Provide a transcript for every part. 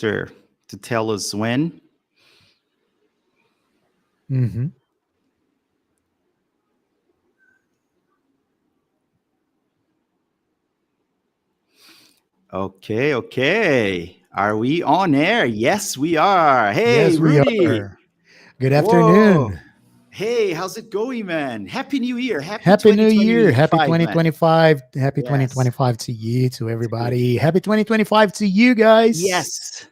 imposter to tell us when. Mm-hmm. Okay, okay. Are we on air? Yes, we are. Hey, Yes, we Rudy. are. Good Whoa. afternoon. Hey, how's it going, man? Happy New Year. Happy Happy New Year. Happy 2025, man. 2025. Happy Yes, 2025 to you, to it's good. everybody. Happy 2025 to you guys. Yes.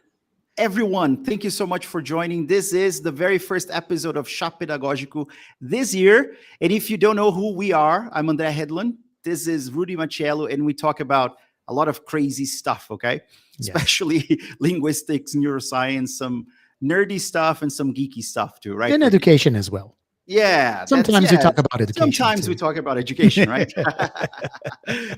Everyone, thank you so much for joining. This is the very first episode of Chá Pedagógico this year. And if you don't know who we are, I'm André Hedlund. This is Rudy Mattiello, and we talk about a lot of crazy stuff, okay? Yes. Especially linguistics, neuroscience, some nerdy stuff, and some geeky stuff too, right, And Rudy? education as well. Yeah, Sometimes we talk about education Sometimes we too. talk about education, right?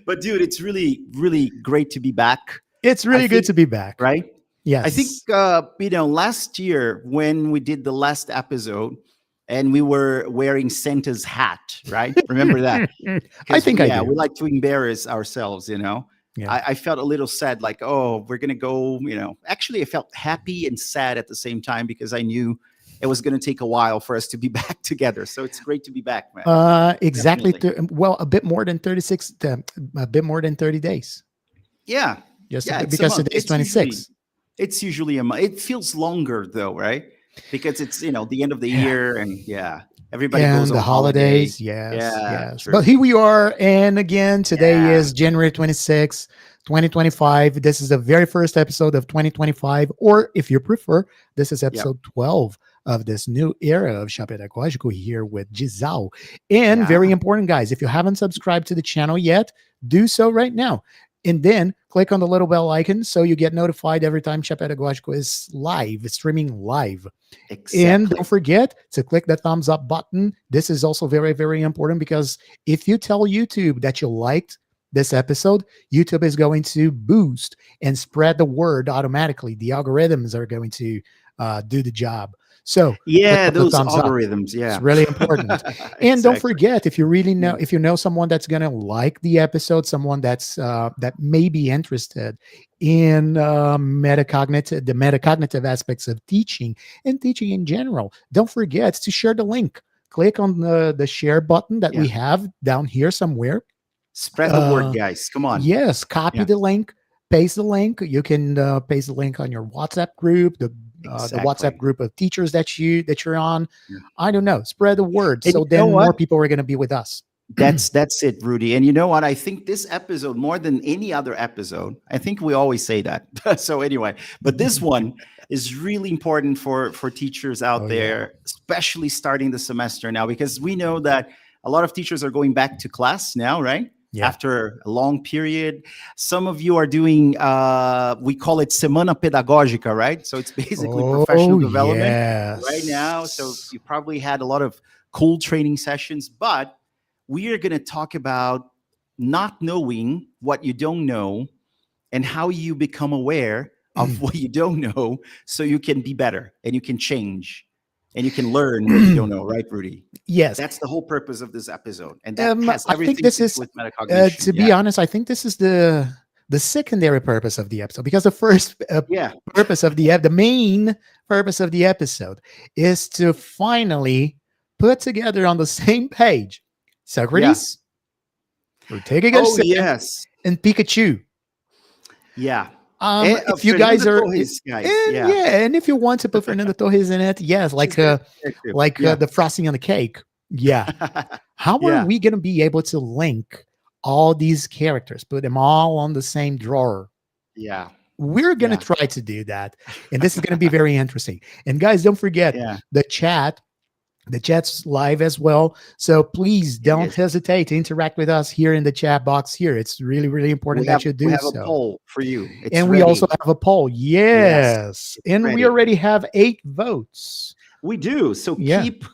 But dude, it's really, really great to be back. It's I really good think, to be back. right? I think Yes. last year when we did the last episode and we were wearing Santa's hat, right? Remember that? I Because think I we do. like to embarrass ourselves, you know. Yeah. I felt a little sad, like, oh, we're gonna go, you know. Actually, I felt happy and sad at the same time because I knew it was gonna take a while for us to be back together. So it's great to be back, man. Exactly. Definitely. Well, a bit more than 36, a bit more than 30 days. Yeah. Just Yeah, it's a because month. today is 26. It's usually a month. It feels longer though, right? Because it's the end of the Yeah. year, and yeah, everybody goes And the on holiday. holidays, yes, Yeah, yes. But true. here we are. And again, today Yeah, is January 26th, 2025. This is the very first episode of 2025. Or if you prefer, this is yep, episode 12 of this new era of Chá Pedagógico here with Disal. And yeah, very important, guys, if you haven't subscribed to the channel yet, do so right now. And then click on the little bell icon so you get notified every time Chá Pedagógico is live, streaming live. And don't exactly. forget to click the thumbs up button. This is also very, very important because if you tell YouTube that you liked this episode, YouTube is going to boost and spread the word automatically. The algorithms are going to do the job. So click Yeah, on the those thumbs up. algorithms. It's Yeah, really important. And don't exactly. forget, if you really know, Yeah, if you know someone that's gonna like the episode, someone that's that may be interested in the metacognitive aspects of teaching and teaching in general, don't forget to share the link. Click on the share button that yeah. we have down here somewhere. Spread the word, Uh, guys. Come on. Yes, copy Yeah, the link, paste the link. You can paste the link on your WhatsApp group, the WhatsApp exactly. group of teachers that you're on. Yeah. I don't know. Spread the word, And so you know then more what? people are going to be with us. That's it, Rudy. And you know what? I think this episode, more than any other episode, I think we always say that. So anyway, but this one is really important for teachers Oh out yeah, there, especially starting the semester now, because we know that a lot of teachers are going back to class now, right? yeah. After a long period. Some of you are doing we call it semana pedagógica, right? So it's basically professional Oh development right now. So yes. you probably had a lot of cool training sessions, but we are going to talk about not knowing what you don't know and how you become aware of what you don't know so you can be better and you can change and you can learn what you don't know, right, Rudy? Yes. That's the whole purpose of this episode. And that has I think everything this to do is, with metacognition. to be Yeah. honest, I think this is the secondary purpose of the episode because the first Yeah. purpose of the main purpose of the episode is to finally put together on the same page Yeah. Socrates, Ortega Oh, Gasset, yes. and Pikachu. Yeah. And, If you guys Fernanda are, Torres, guys. and Yeah. yeah, and if you want to put Fernanda Torres in it, yes, She's great there too. Yeah. the frosting on the cake. Yeah. How are Yeah. we going to be able to link all these characters, put them all on the same drawer? Yeah. We're going to Yeah. try to do that. And this is going to be very interesting. And guys, don't forget Yeah. the chat. The chat's live as well. So please It don't is. hesitate to interact with us here in the chat box here. It's really, really important that you We do have a so. poll for you. It's And we also ready. have a poll. Yes, Yes. it's And we ready. already have 8 votes. We do. So Yeah. keep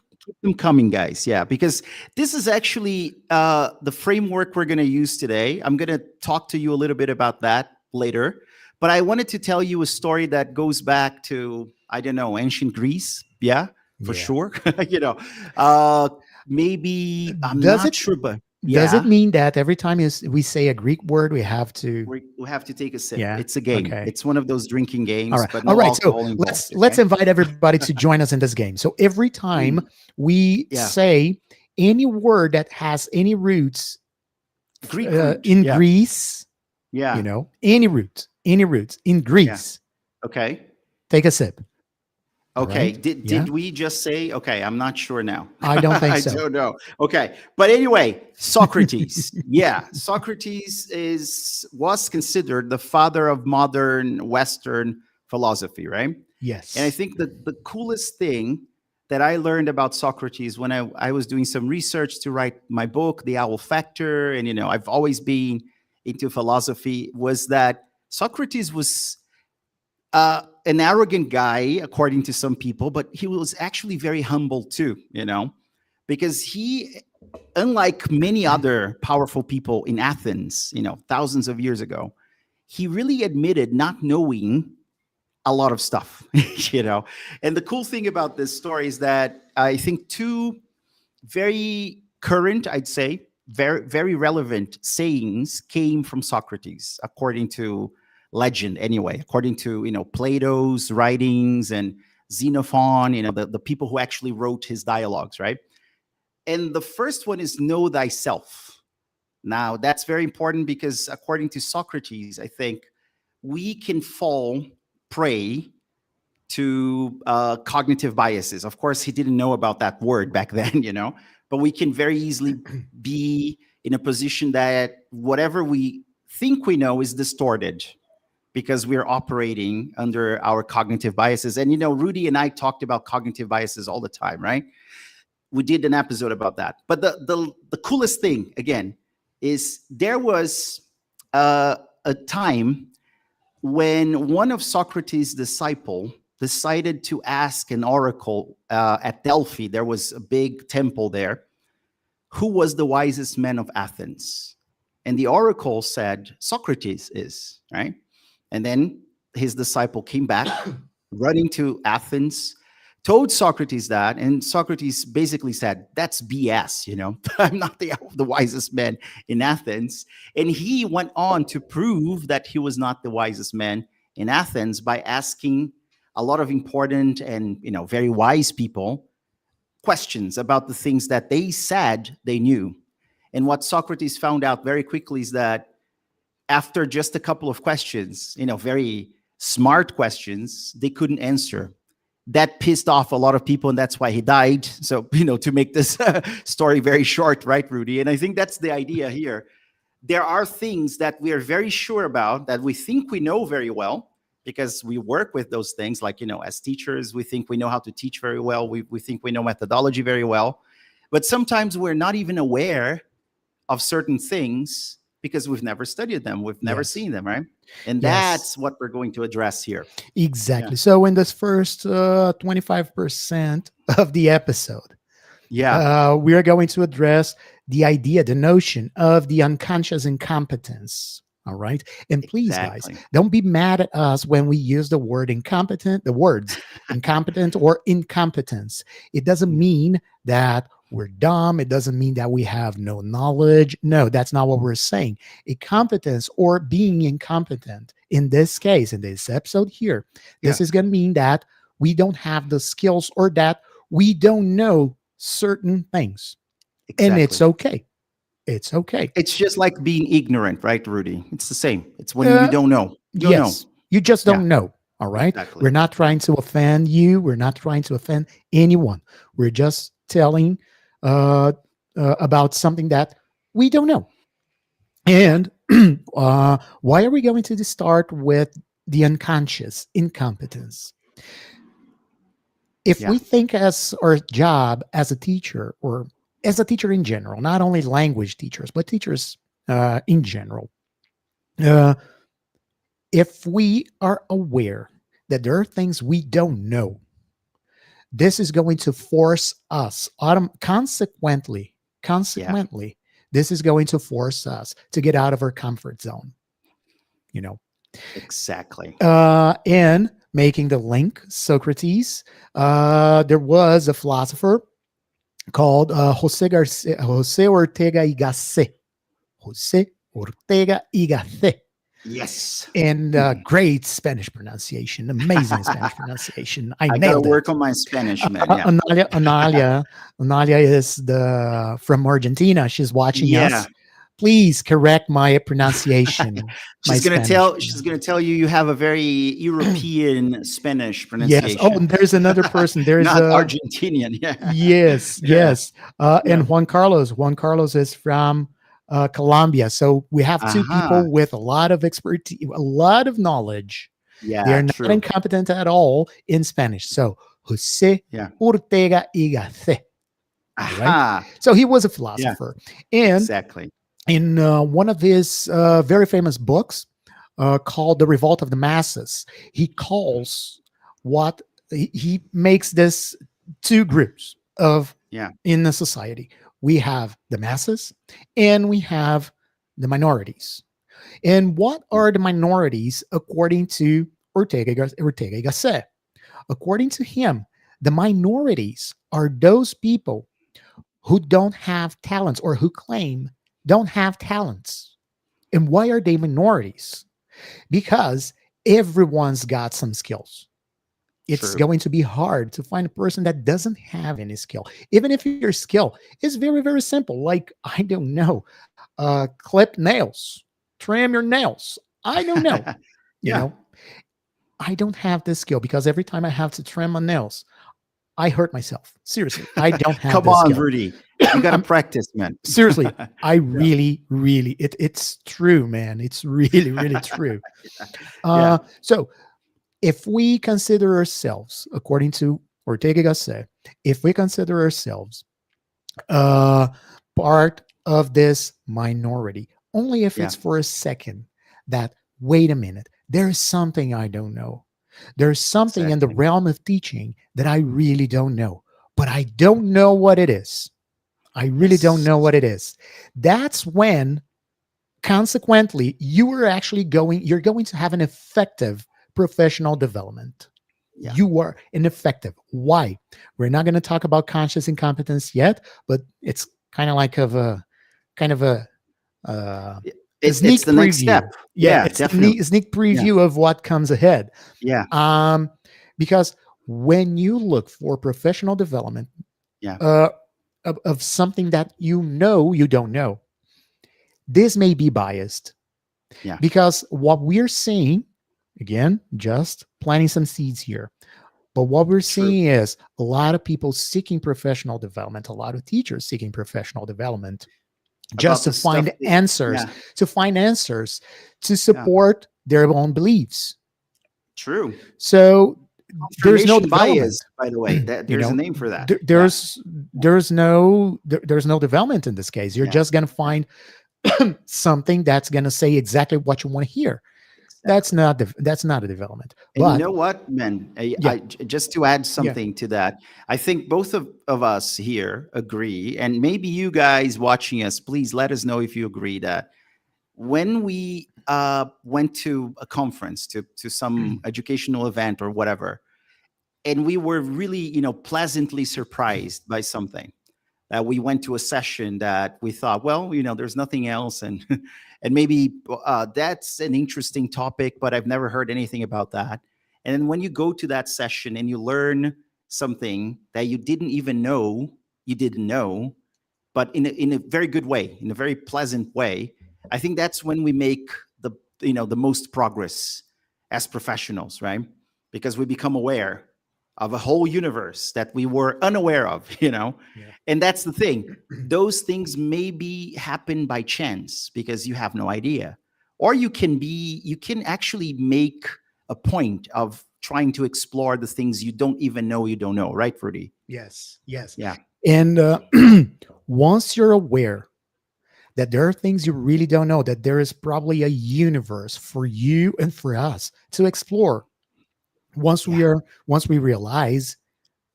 them coming, guys. Yeah, because this is actually the framework we're going to use today. I'm going to talk to you a little bit about that later. But I wanted to tell you a story that goes back to, I don't know, ancient Greece. Yeah, for Yeah. sure. you know, maybe I'm Does not it sure, but Does it Yeah. mean that every time we say a Greek word, we have to? We have to take a sip. Yeah. It's a game. Okay. It's one of those drinking All games, right. but All no right. So alcohol let's involved. let's Okay. invite everybody to join us in this game. So every time Mm, we yeah. say any word that has any roots Greek root. in Yeah. Greece, Yeah. any roots in Yeah. Greece, Okay. take a sip. All Okay. right. Yeah. Did we just say? Okay, I'm not sure now. I don't think I so. don't know. Okay, but anyway, Socrates. Yeah, Socrates was considered the father of modern Western philosophy, right? And I Yes. think that the coolest thing that I learned about Socrates when I was doing some research to write my book, The Owl Factor, and I've always been into philosophy, was that Socrates was an arrogant guy, according to some people, but he was actually very humble too, because he, unlike many other powerful people in Athens, thousands of years ago, he really admitted not knowing a lot of stuff, And the cool thing about this story is that I think two very current, I'd say, very, very relevant sayings came from Socrates, according to legend, anyway, according to, Plato's writings and Xenophon, the people who actually wrote his dialogues, right? And the first one is know thyself. Now, that's very important because according to Socrates, I think we can fall prey to cognitive biases. Of course, he didn't know about that word back then, but we can very easily be in a position that whatever we think we know is distorted because we're operating under our cognitive biases. And, Rudy and I talked about cognitive biases all the time, right? We did an episode about that. But the coolest thing, again, is there was a time when one of Socrates' disciple decided to ask an oracle at Delphi. There was a big temple there. Who was the wisest man of Athens? And the oracle said, Socrates is, right? And then his disciple came back, running to Athens, told Socrates that, and Socrates basically said, that's BS, I'm not the wisest man in Athens. And he went on to prove that he was not the wisest man in Athens by asking a lot of important and, very wise people questions about the things that they said they knew. And what Socrates found out very quickly is that after just a couple of questions, very smart questions, they couldn't answer. That pissed off a lot of people, and that's why he died. So, to make this story very short, right, Rudy? And I think that's the idea here. There are things that we are very sure about that we think we know very well because we work with those things. Like, as teachers, we think we know how to teach very well. We think we know methodology very well. But sometimes we're not even aware of certain things because we've never studied them. We've never Yes. seen them, right? And Yes. that's what we're going to address here. Exactly. So in this first 25% of the episode, Yeah. we are going to address the idea, the notion of the unconscious incompetence. All right. And please, Exactly. guys, don't be mad at us when we use the word incompetent, the words incompetent or incompetence. It doesn't mean that we're dumb. It doesn't mean that we have no knowledge. No, that's not what we're saying. Incompetence or being incompetent in this case, in this episode here, this is going to mean that we don't have the skills or that we don't know certain things. Exactly. And it's okay. It's okay. It's just like being ignorant, right, Rudy? It's the same. It's when you don't know. You don't know. You just don't know. All right. Exactly. We're not trying to offend you. We're not trying to offend anyone. We're just telling about something that we don't know. And why are we going to start with the unconscious incompetence? If we think as our job as a teacher or as a teacher in general, not only language teachers, but teachers in general, if we are aware that there are things we don't know, this is going to force us, consequently, this is going to force us to get out of our comfort zone. Exactly. And making the link, Socrates, there was a philosopher called Jose Ortega y Gasset. Jose Ortega y Gasset. Yes. And great Spanish pronunciation, amazing Spanish pronunciation. I I gotta nailed work it. on my Spanish, man. Yeah. Analia is from Argentina. She's watching Yeah. us. Please correct my pronunciation. She's gonna tell you you have a very European Spanish Yes. pronunciation. Oh, and there's another person. There's Not Argentinian. Yeah. Yes, Yeah. yes. And Juan Carlos. Juan Carlos is from Colombia. So we have two people with a lot of expertise, a lot of knowledge. Yeah. They are not True. incompetent at all in Spanish. So Jose Yeah. Ortega y Gasset. Right? Aha. So he was a philosopher. And Exactly. in one of his very famous books called The Revolt of the Masses, he calls what he makes this two groups of in the society. We have the masses and we have the minorities. And what are the minorities according to Ortega y Gasset? According to him, the minorities are those people who don't have talents or who claim don't have talents. And why are they minorities? Because everyone's got some skills. It's going to be hard to find a person that doesn't have any skill. Even if your skill is very, very simple, like, I don't know, clip nails, trim your nails. I don't know. You know, I don't have this skill because every time I have to trim my nails, I hurt myself. Seriously, I don't have Come on, skill. Rudy. You got to practice, man. Seriously, I really, it's true, man. It's really, really true. So if we consider ourselves, according to Ortega y Gasset, if we consider ourselves part of this minority, only if it's for a second that, wait a minute, there's something I don't know. There's something in the realm of teaching that I really don't know, but I don't know what it is. I really don't know what it is. That's when, consequently, you're going to have an effective professional development. You are ineffective. Why? We're not going to talk about conscious incompetence yet, but it's kind of like a it's sneak the preview. next step. It's definitely. a sneak preview of what comes ahead. Yeah. Because when you look for professional development of something that you don't know, this may be biased. Because what we're seeing, again, just planting some seeds here, but what we're seeing is a lot of people seeking professional development, a lot of teachers seeking professional development, just to find answers, to support their own beliefs. True. So there's no bias, by the way. There's a name for that. There's no development in this case. You're just going to find something that's going to say exactly what you want to hear. That's not a development. And you know what, man? Just to add something to that, I think both of us here agree, and maybe you guys watching us, please let us know if you agree that when we went to a conference, to some educational event or whatever, and we were really, pleasantly surprised by something. We went to a session that we thought, well, there's nothing else, and and maybe that's an interesting topic, but I've never heard anything about that. And then when you go to that session and you learn something that you didn't even know you didn't know, but in a very good way, in a very pleasant way, I think that's when we make the most progress as professionals, right? Because we become aware of a whole universe that we were unaware of, And that's the thing. Those things maybe happen by chance because you have no idea. Or you can actually make a point of trying to explore the things you don't even know you don't know, right, Rudy? Yes. Yeah. And once you're aware that there are things you really don't know, that there is probably a universe for you and for us to explore. Once we realize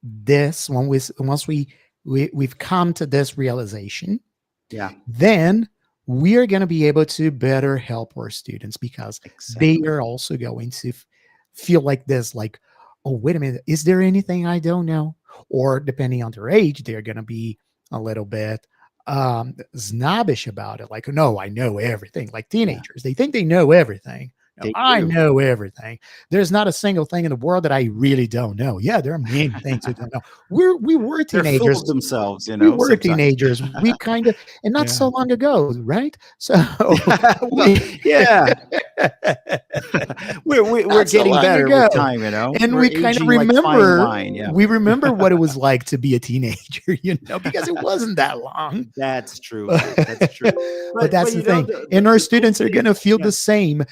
this, once we've come to this realization, then we are going to be able to better help our students because they are also going to feel like this, like, oh, wait a minute, is there anything I don't know? or depending on their age, they're going to be a little bit snobbish about it. Like, no, I know everything. Like Yeah, teenagers, they think they know everything. No, they I do. know everything. There's not a single thing in the world that I really don't know. Yeah, there are many things we don't know. We were They're full of teenagers. themselves, We were sometimes. teenagers. We kind of, and not Yeah. so long ago, right? So Well, we yeah. We're not so getting long better with ago, time, and We're we kind of aging like fine remember. wine. Yeah. We remember what it was like to be a teenager, because it wasn't that long. That's true. That's true. But But that's the thing. the And our cool students are thing, going to feel yeah, the same.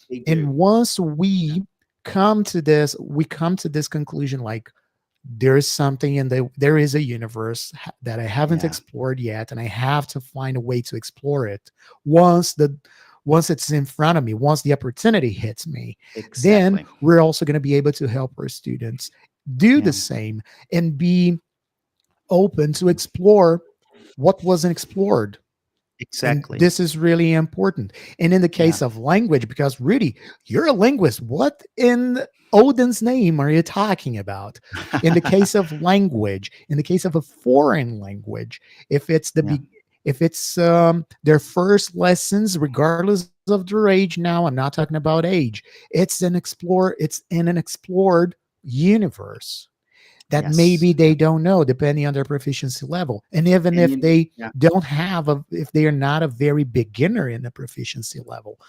they And do. once Yeah. we come to this, conclusion, like there's something there is a universe that I haven't Yeah. explored yet, and I have to find a way to explore it. Once it's in front of me, once the opportunity hits me, then Exactly. we're also going to be able to help our students do Yeah. the same and be open to explore what wasn't explored. And Exactly. this is really important. And in the Yeah. case of language, because Rudy, you're a linguist, what in Odin's name are you talking about? In the case of language, in the case of a foreign language, if it's Yeah. if it's their first lessons, regardless of their age, now I'm not talking about age, it's in an explored universe that Yes. maybe they don't know, depending on their proficiency level. And even And if they yeah. don't have if they are not a very beginner in the proficiency level,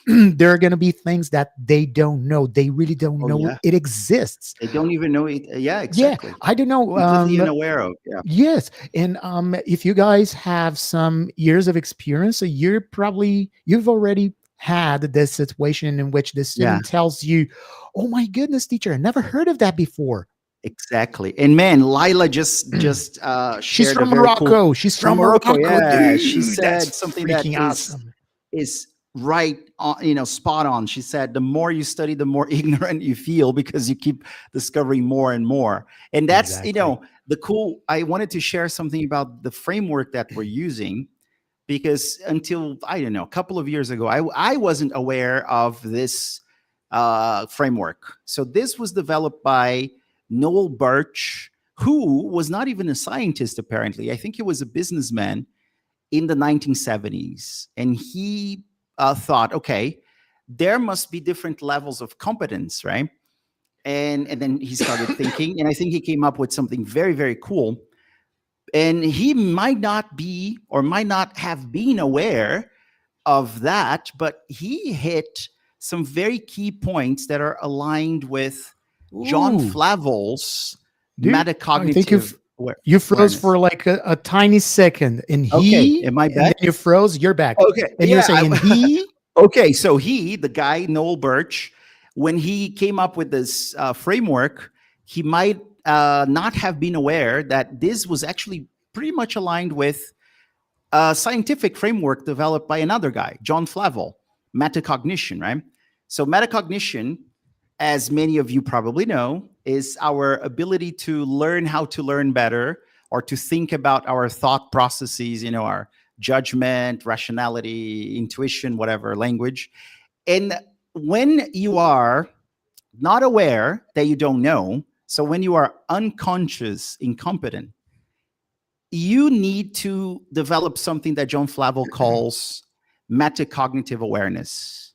there are going to be things that they don't know. They really don't Oh know yeah. it exists. They don't even know it. Yeah, Yeah, exactly. I don't know. Completely unaware of. Yeah. Yes, and if you guys have some years of experience, so you've already had this situation in which the Yeah. student tells you, "Oh my goodness, teacher, I never heard of that before." Exactly. And man, Lila just She's shared a from very cool Morocco. She's from from Morocco. Morocco, Yeah, she dude. That's said something that freaking awesome. is right on, spot on. She said the more you study, the more ignorant you feel because you keep discovering more and more. And that's, Exactly. the cool. I wanted to share something about the framework that we're using because until I don't know, a couple of years ago, I wasn't aware of this framework. So this was developed by Noel Birch, who was not even a scientist, apparently. I think he was a businessman in the 1970s. And he thought, okay, there must be different levels of competence, right? And then he started thinking, and I think he came up with something very, very cool. And he might not be or might not have been aware of that, but he hit some very key points that are aligned with John Ooh, Flavel's dude, I think metacognitive you froze awareness. for like a tiny second, and Okay, am I and then back? you froze. You're back, Okay, and you're yeah. saying he. Okay, so the guy Noel Birch, when he came up with this framework, he might not have been aware that this was actually pretty much aligned with a scientific framework developed by another guy, John Flavel, metacognition, right? So metacognition, as many of you probably know, is our ability to learn how to learn better or to think about our thought processes, our judgment, rationality, intuition, whatever language. And when you are not aware that you don't know, so when you are unconscious, incompetent, you need to develop something that John Flavel calls metacognitive awareness.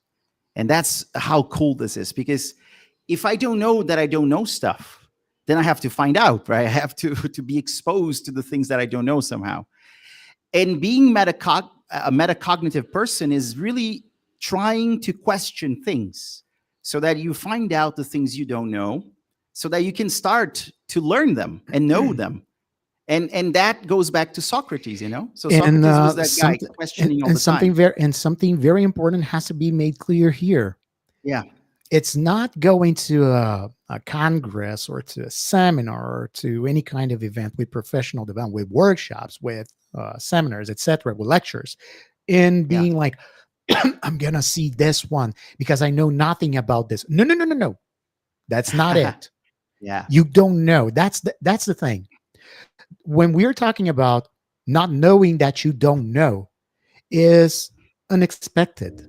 And that's how cool this is, because if I don't know that I don't know stuff, then I have to find out, right? I have to be exposed to the things that I don't know somehow. And being a metacognitive person is really trying to question things so that you find out the things you don't know, so that you can start to learn them and know them. And that goes back to Socrates, So And Socrates was that guy questioning all the time. something very important has to be made clear here. Yeah. It's not going to a congress or to a seminar or to any kind of event with professional development, with workshops, with seminars, etc., with lectures, in Yeah. being like, I'm gonna see this one because I know nothing about this. No, no, no, no, no. That's not it. Yeah. You don't know. That's the thing. When we're talking about not knowing that you don't know is unexpected.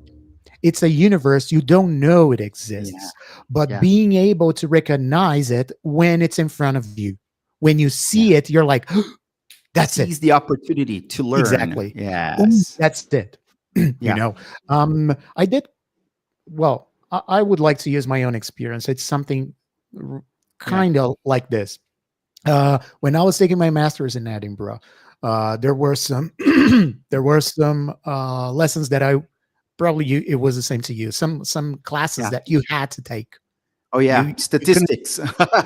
It's a universe you don't know it Yeah. exists, but Yeah. being able to recognize it when it's in front of you, when you see it, you're like, that's it. Seize the opportunity to learn. Exactly. Yes. That's it. Yeah. I did, well, I would like to use my own experience. It's something kind of like this. When I was taking my master's in Edinburgh, there were some lessons that I probably it was the same to you. Some classes that you had to take. Oh yeah, You statistics.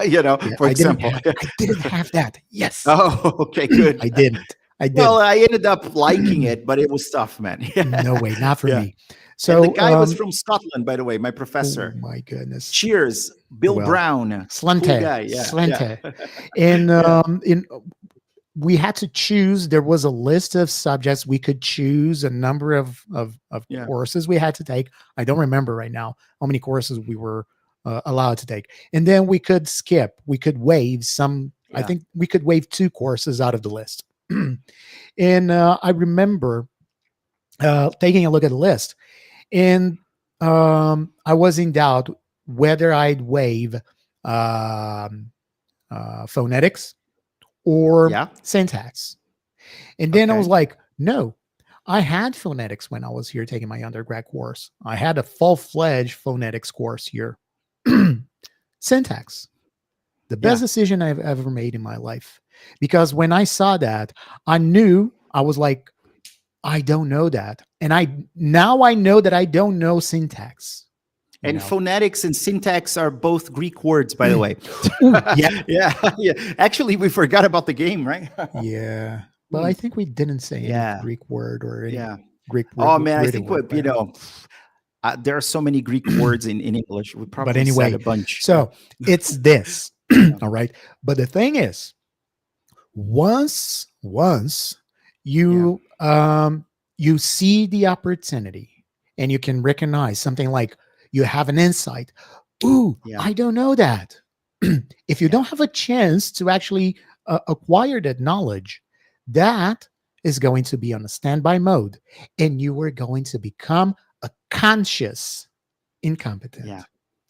yeah, For example. I didn't have that. Yes. Oh, okay, good. I didn't. Well, I ended up liking it, but it was tough, man. No way, not for me. So So the guy was from Scotland, by the way, my oh professor. my goodness. Cheers, Bill Well, Brown. Cool guy. Slente. And we had to choose. There was a list of subjects. We could choose a number of courses we had to take. I don't remember right now how many courses we were allowed to take. And then we could skip. We could waive some. I think we could waive 2 courses out of the list. And I remember taking a look at the list, and I was in doubt whether I'd waive phonetics or syntax. And then I was like, no, I had phonetics when I was here taking my undergrad course. I had a full-fledged phonetics course here. Syntax, the best decision I've ever made in my life. Because when I saw that, I knew, I was like, I don't know that. And now I know that I don't know syntax. And phonetics and syntax are both Greek words, by the way. Yeah. Actually, we forgot about the game, right? Yeah. Well, I think we didn't say any Greek word or any Greek word. Oh man, I think there are so many Greek words in English. We probably said a bunch. So it's this. All right. But the thing is, once you you see the opportunity and you can recognize something like you have an insight. Ooh, I don't know that. If you don't have a chance to actually acquire that knowledge, that is going to be on a standby mode, and you are going to become a conscious incompetent. Yeah,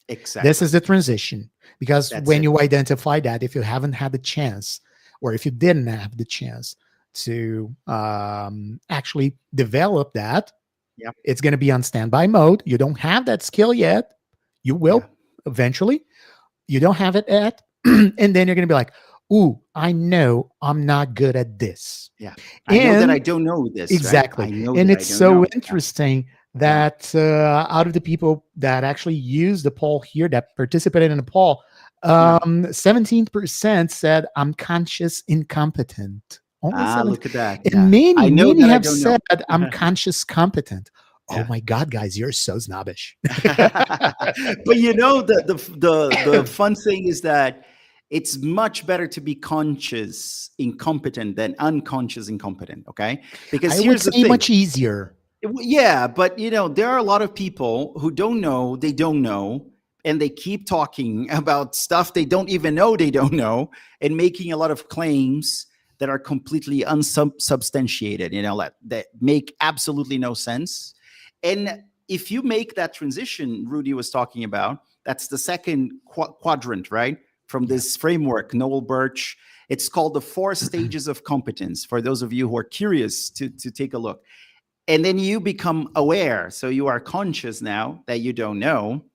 exactly. This is the transition, because when you identify that, if you haven't had the chance, or if you didn't have the chance to actually develop that, it's going to be on standby mode. You don't have that skill yet. You will eventually. You don't have it yet. And then you're going to be like, ooh, I know I'm not good at this. Yeah. I know that I don't know this. Exactly. Right? And it's so interesting that out of the people that actually used the poll here, that participated in the poll, 17% said I'm conscious incompetent. Only look at that. And many have said I'm conscious competent. Oh my God, guys, you're so snobbish. But you know, the fun thing is that it's much better to be conscious incompetent than unconscious incompetent. Okay, because I would say much easier. Yeah, but you know, there are a lot of people who don't know they don't know, and they keep talking about stuff they don't even know they don't know, and making a lot of claims that are completely unsubstantiated. You know, that make absolutely no sense. And if you make that transition Rudy was talking about, that's the second quadrant, right? From this framework, Noel Birch, it's called the 4 stages of competence, for those of you who are curious to take a look. And then you become aware. So you are conscious now that you don't know.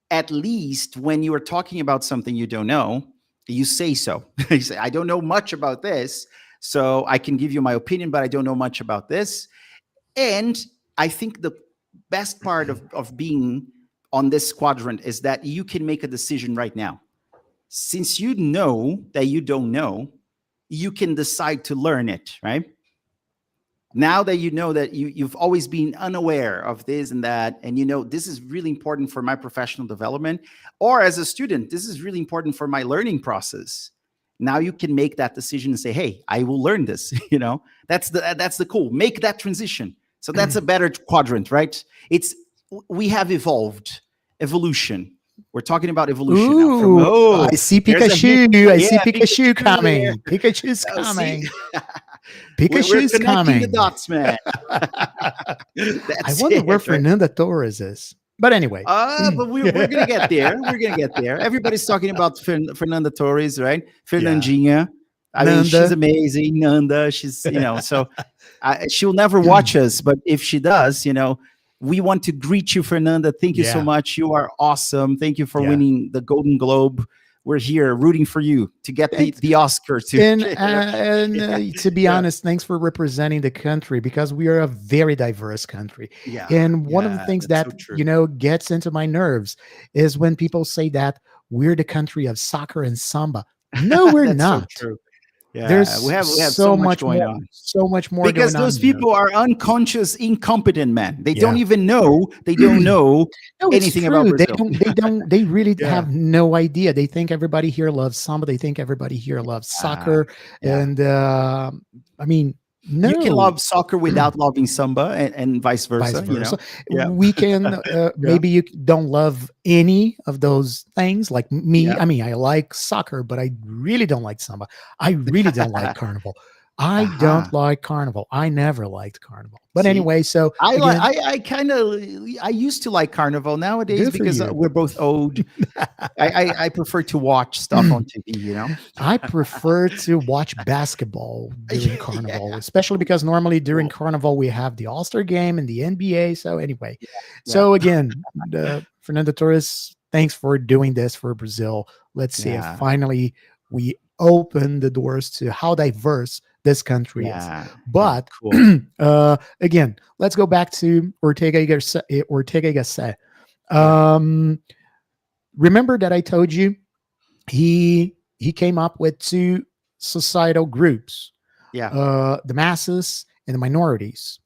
At least when you are talking about something you don't know, you say so. You say, I don't know much about this, so I can give you my opinion, but I don't know much about this. And I think the best part of being on this quadrant is that you can make a decision right now. Since you know that you don't know, you can decide to learn it, right? Now that you know that you've always been unaware of this and that, and you know, this is really important for my professional development, or as a student, this is really important for my learning process. Now you can make that decision and say, hey, I will learn this. You know, that's the cool, make that transition. So that's a better quadrant, right? We have evolution. We're talking about evolution. Ooh, now. I see Pikachu. I see Pikachu coming. Yeah. Pikachu's coming. Pikachu's we're coming. The dots, man. I wonder where Fernanda Torres is. But anyway. But we're gonna get there. We're gonna get there. Everybody's talking about Fernanda Torres, right? Yeah. Fernandinha. I mean, she's Nanda. amazing. Nanda, she's so she'll never watch us, but if she does, we want to greet you, Fernanda. Thank you so Yeah. much. You are awesome. Thank you for Yeah. winning the Golden Globe. We're here rooting for you to get the Oscar too. To be honest, thanks for representing the country, because we are a very diverse country. Yeah. And one of the things that, that's so true. gets into my nerves is when people say that we're the country of soccer and samba. No, we're That's so not. true. Yeah, There's we have so much much going more, on. so much more Because going on those here. people are unconscious, incompetent men. They Yeah. don't even know. They don't know No, it's anything about true. Brazil. They really Yeah. have no idea. They think everybody here loves samba. They think everybody here loves soccer. Yeah. And I mean, no. You can love soccer without loving samba, and vice versa. Vice versa. Yeah. We can maybe you don't love any of those things like me. Yeah. I mean, I like soccer, but I really don't like samba. I really don't like carnival. I don't like carnival. I never liked carnival. But See, anyway, so I again, I used to like Carnival. Nowadays, Good for because you. we're both old, I prefer to watch stuff on TV. I prefer to watch basketball during carnival, especially because normally during carnival we have the All-Star game and the NBA. So anyway, so again, Fernanda Torres, thanks for doing this for Brazil. Let's see if finally we open the doors to how diverse this country is. But cool. Again, let's go back to Ortega Gasset. Remember that I told you he came up with two societal groups, the masses and the minorities.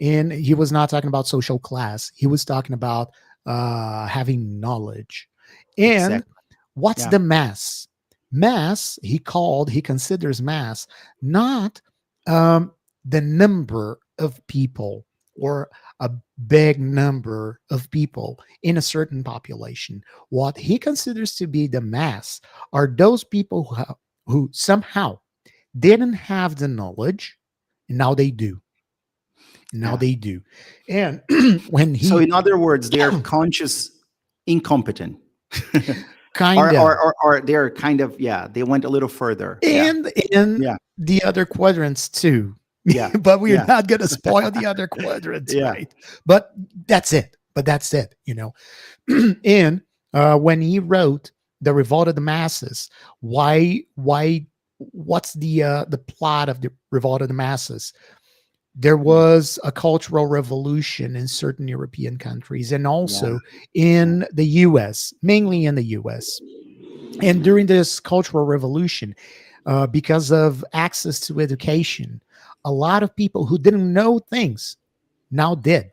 And he was not talking about social class. He was talking about having knowledge. And what's the mass? Mass, he considers mass not the number of people or a big number of people in a certain population. What he considers to be the mass are those people who somehow didn't have the knowledge, and now they do. Now they do. And when he... So in other words, they are conscious incompetent. Kind of. Or they're kind of, they went a little further. And in the other quadrants too. Yeah. But we're not going to spoil the other quadrants, right? But that's it. And when he wrote The Revolt of the Masses, what's the plot of The Revolt of the Masses? There was a cultural revolution in certain European countries and also in the US, mainly in the US. And during this cultural revolution, because of access to education, a lot of people who didn't know things now did.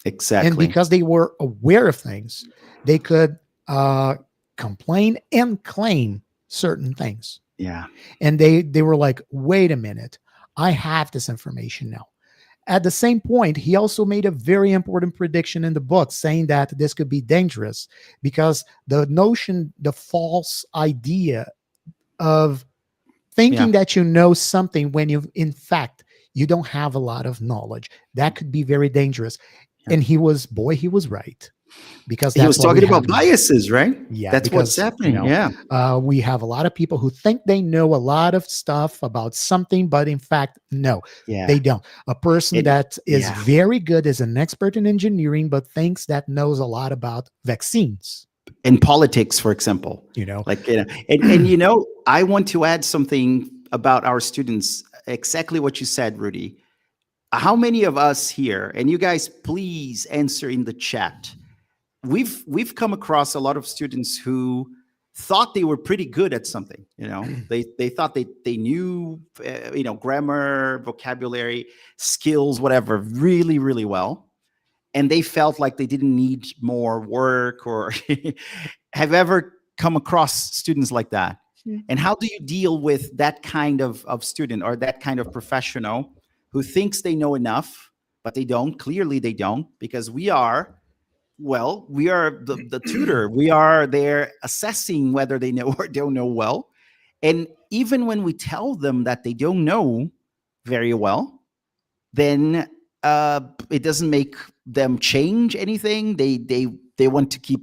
Exactly. And because they were aware of things, they could complain and claim certain things. Yeah. And they were like, wait a minute, I have this information now. At the same point, he also made a very important prediction in the book saying that this could be dangerous because the false idea of thinking that you know something when in fact, you don't have a lot of knowledge, that could be very dangerous. And he was right. Because he was talking about biases, right? Yeah, that's what's happening. We have a lot of people who think they know a lot of stuff about something, but in fact, no, they don't. A person that is very good, is an expert in engineering, but thinks that knows a lot about vaccines. In politics, for example, and I want to add something about our students. Exactly what you said, Rudy. How many of us here, and you guys, please answer in the chat. We've come across a lot of students who thought they were pretty good at something. They thought they knew grammar, vocabulary, skills, whatever, really, really well, and they felt like they didn't need more work. Or have you ever come across students like that? And how do you deal with that kind of student or that kind of professional who thinks they know enough, but they don't? Clearly they don't, because we are the tutor. We are there assessing whether they know or don't know well. And even when we tell them that they don't know very well, then it doesn't make them change anything. They want to keep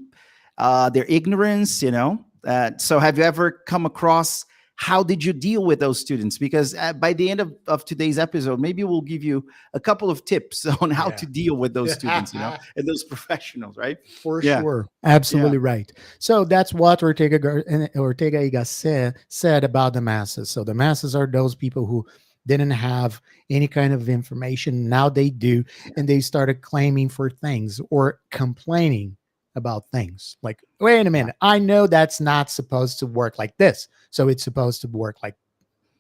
their ignorance, so have you ever come across, how did you deal with those students? Because by the end of today's episode, maybe we'll give you a couple of tips on how to deal with those students, and those professionals, right? For sure. Absolutely right. So that's what Ortega said about the masses. So the masses are those people who didn't have any kind of information. Now they do. And they started claiming for things or complaining about things like, wait a minute, I know that's not supposed to work like this. So it's supposed to work like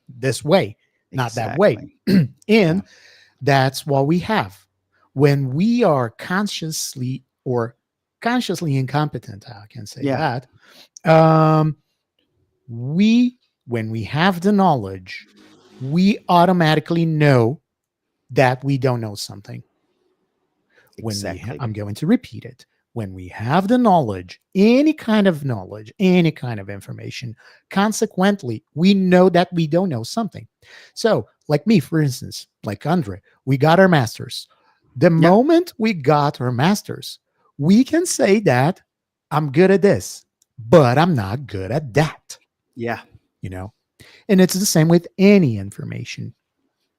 this way, not that way. And that's what we have. When we are consciously incompetent, I can say that, when we have the knowledge, we automatically know that we don't know something. I'm going to repeat it. When we have the knowledge, any kind of information, consequently, we know that we don't know something. So, like me, for instance, like André, we got our masters. The moment we got our masters, we can say that I'm good at this, but I'm not good at that. Yeah. And it's the same with any information.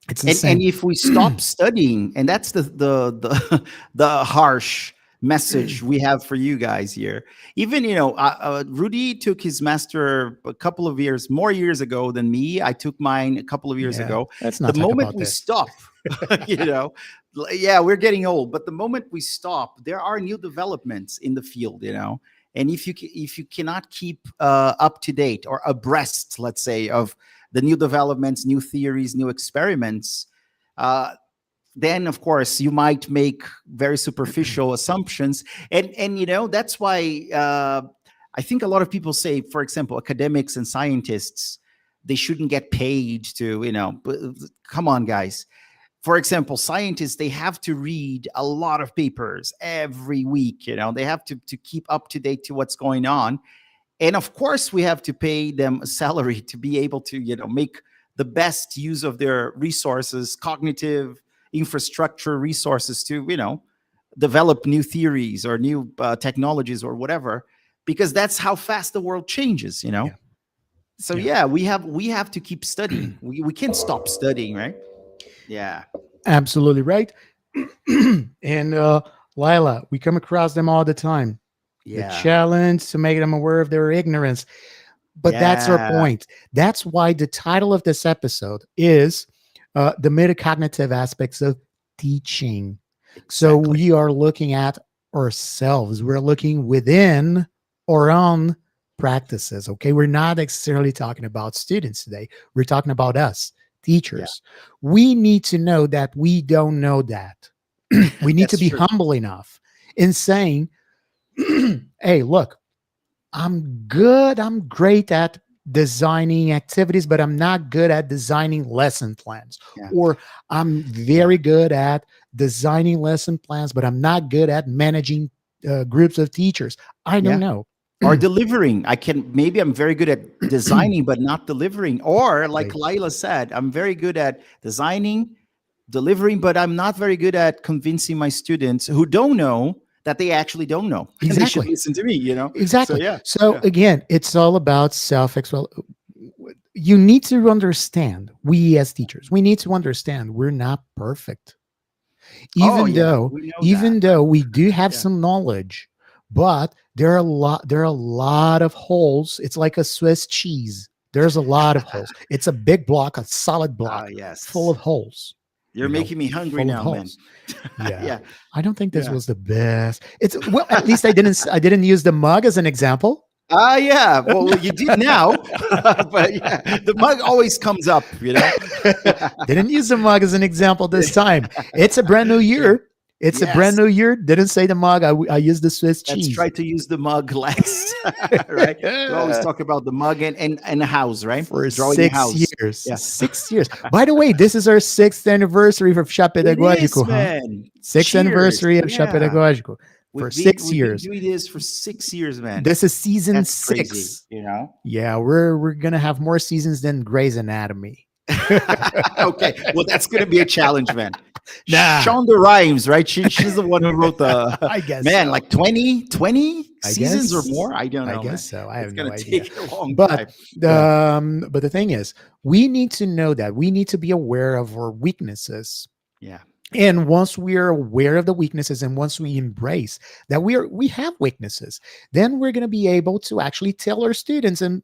It's the same. And if we stop studying, and that's the harsh message we have for you guys here. Even, Rudy took his master a couple of more years ago than me. I took mine a couple of years ago. Let's not the moment we stop, we're getting old, but the moment we stop, there are new developments in the field, and if you cannot keep up to date or abreast, let's say, of the new developments, new theories, new experiments, then of course you might make very superficial assumptions, and that's why I think a lot of people say, for example, academics and scientists, they shouldn't get paid to, come on, guys. For example, scientists, they have to read a lot of papers every week. They have to keep up to date to what's going on, and of course we have to pay them a salary to be able to make the best use of their resources, cognitive infrastructure resources, to develop new theories or new technologies or whatever, because that's how fast the world changes. So we have to keep studying. We can't stop studying, right? Absolutely right. And Lila, we come across them all the time. The challenge to make them aware of their ignorance. But that's our point. That's why the title of this episode is the metacognitive aspects of teaching. So we are looking at ourselves. We're looking within our own practices. Okay. We're not necessarily talking about students today. We're talking about us, teachers. We need to know that we don't know that. We need to be humble enough in saying, hey, look, I'm great at designing activities, but I'm not good at designing lesson plans. Or I'm very good at designing lesson plans, but I'm not good at managing groups of teachers. I don't know. Or delivering. Maybe I'm very good at designing, but not delivering. Or like Lila said, I'm very good at designing, delivering, but I'm not very good at convincing my students who don't know that they actually don't know. Exactly. They should listen to me, Exactly. So again, it's all about you need to understand, we as teachers, we need to understand we're not perfect. Even though we do have some knowledge, but there are a lot of holes. It's like a Swiss cheese. There's a lot of holes. It's a big block, a solid block, full of holes. You're making me hungry now, man. I don't think this was the best. At least I didn't use the mug as an example. Well, you did now, but the mug always comes up, Didn't use the mug as an example this time. It's a brand new year. It's a brand new year. Didn't say the mug. I used the Swiss cheese. Let's try to use the mug less, right? We always talk about the mug and a house, right? For 6 years. 6 years. By the way, this is our 6th anniversary of Chá Pedagógico. Man. 6th anniversary of Chá Pedagógico. For 6 years. We've been doing this for 6 years, man. This is season 6. Crazy, Yeah, we're gonna have more seasons than Grey's Anatomy. Okay, well, that's gonna be a challenge, man. Nah. Shonda Rhimes, right? She's the one who wrote the I guess man, so. like 20 I seasons or guess. more. I don't I know, guess man. so. I It's have no gonna idea. take a long But time. Yeah. but the thing is, we need to know that we need to be aware of our weaknesses. Yeah. And once we're aware of the weaknesses and once we embrace that we have weaknesses, then we're going to be able to actually tell our students and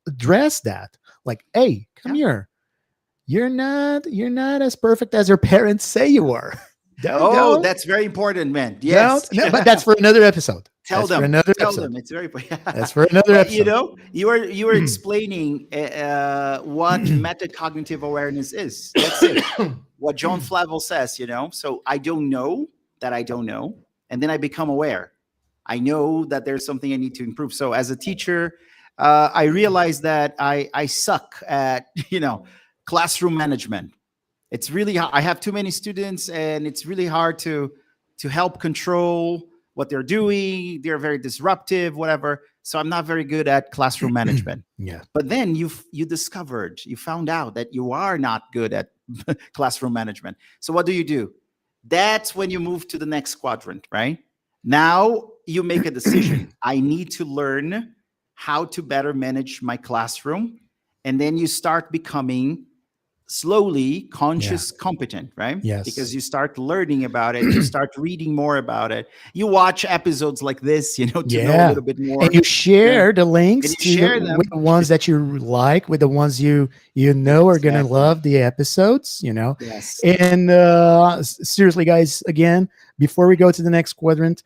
address that. Like, hey, come Yeah. here. You're not as perfect as your parents say you are. Don't Oh, don't that's very important, man. don't. Yes. No, but that's for another episode. Tell That's for them. another Tell episode. them. It's very That's for another but episode. you were explaining what metacognitive awareness is. That's it. What John Flavel says, So I don't know that I don't know, and then I become aware. I know that there's something I need to improve. So as a teacher, I realized that I suck at classroom management. It's really I have too many students, and it's really hard to help control what they're doing. They're very disruptive, whatever. So I'm not very good at classroom management. Yeah. But then you found out that you are not good at classroom management. So what do? That's when you move to the next quadrant, right? Now you make a decision. I need to learn how to better manage my classroom. And then you start becoming slowly conscious competent, right? Yes. Because you start learning about it, you start reading more about it, you watch episodes like this, to know a little bit more, and you share the links and you share them with the ones that you like, with the ones you are going to Exactly. love the episodes. Yes. And seriously, guys, again, before we go to the next quadrant,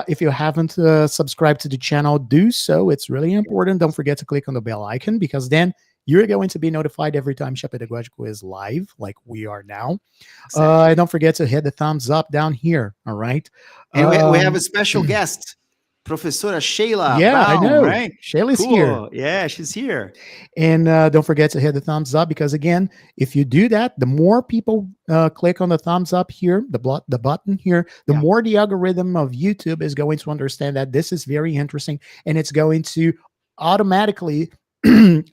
if you haven't subscribed to the channel, do so. It's really important. Don't forget to click on the bell icon, because then you're going to be notified every time Chá Pedagógico is live, like we are now. Exactly. And don't forget to hit the thumbs up down here. All right. And we have a special guest, Professora Sheila Yeah, I Baum, know. right? Shayla's Cool. here. Yeah, she's here. And don't forget to hit the thumbs up, because again, if you do that, the more people click on the thumbs up here, the button here, the more the algorithm of YouTube is going to understand that this is very interesting, and it's going to automatically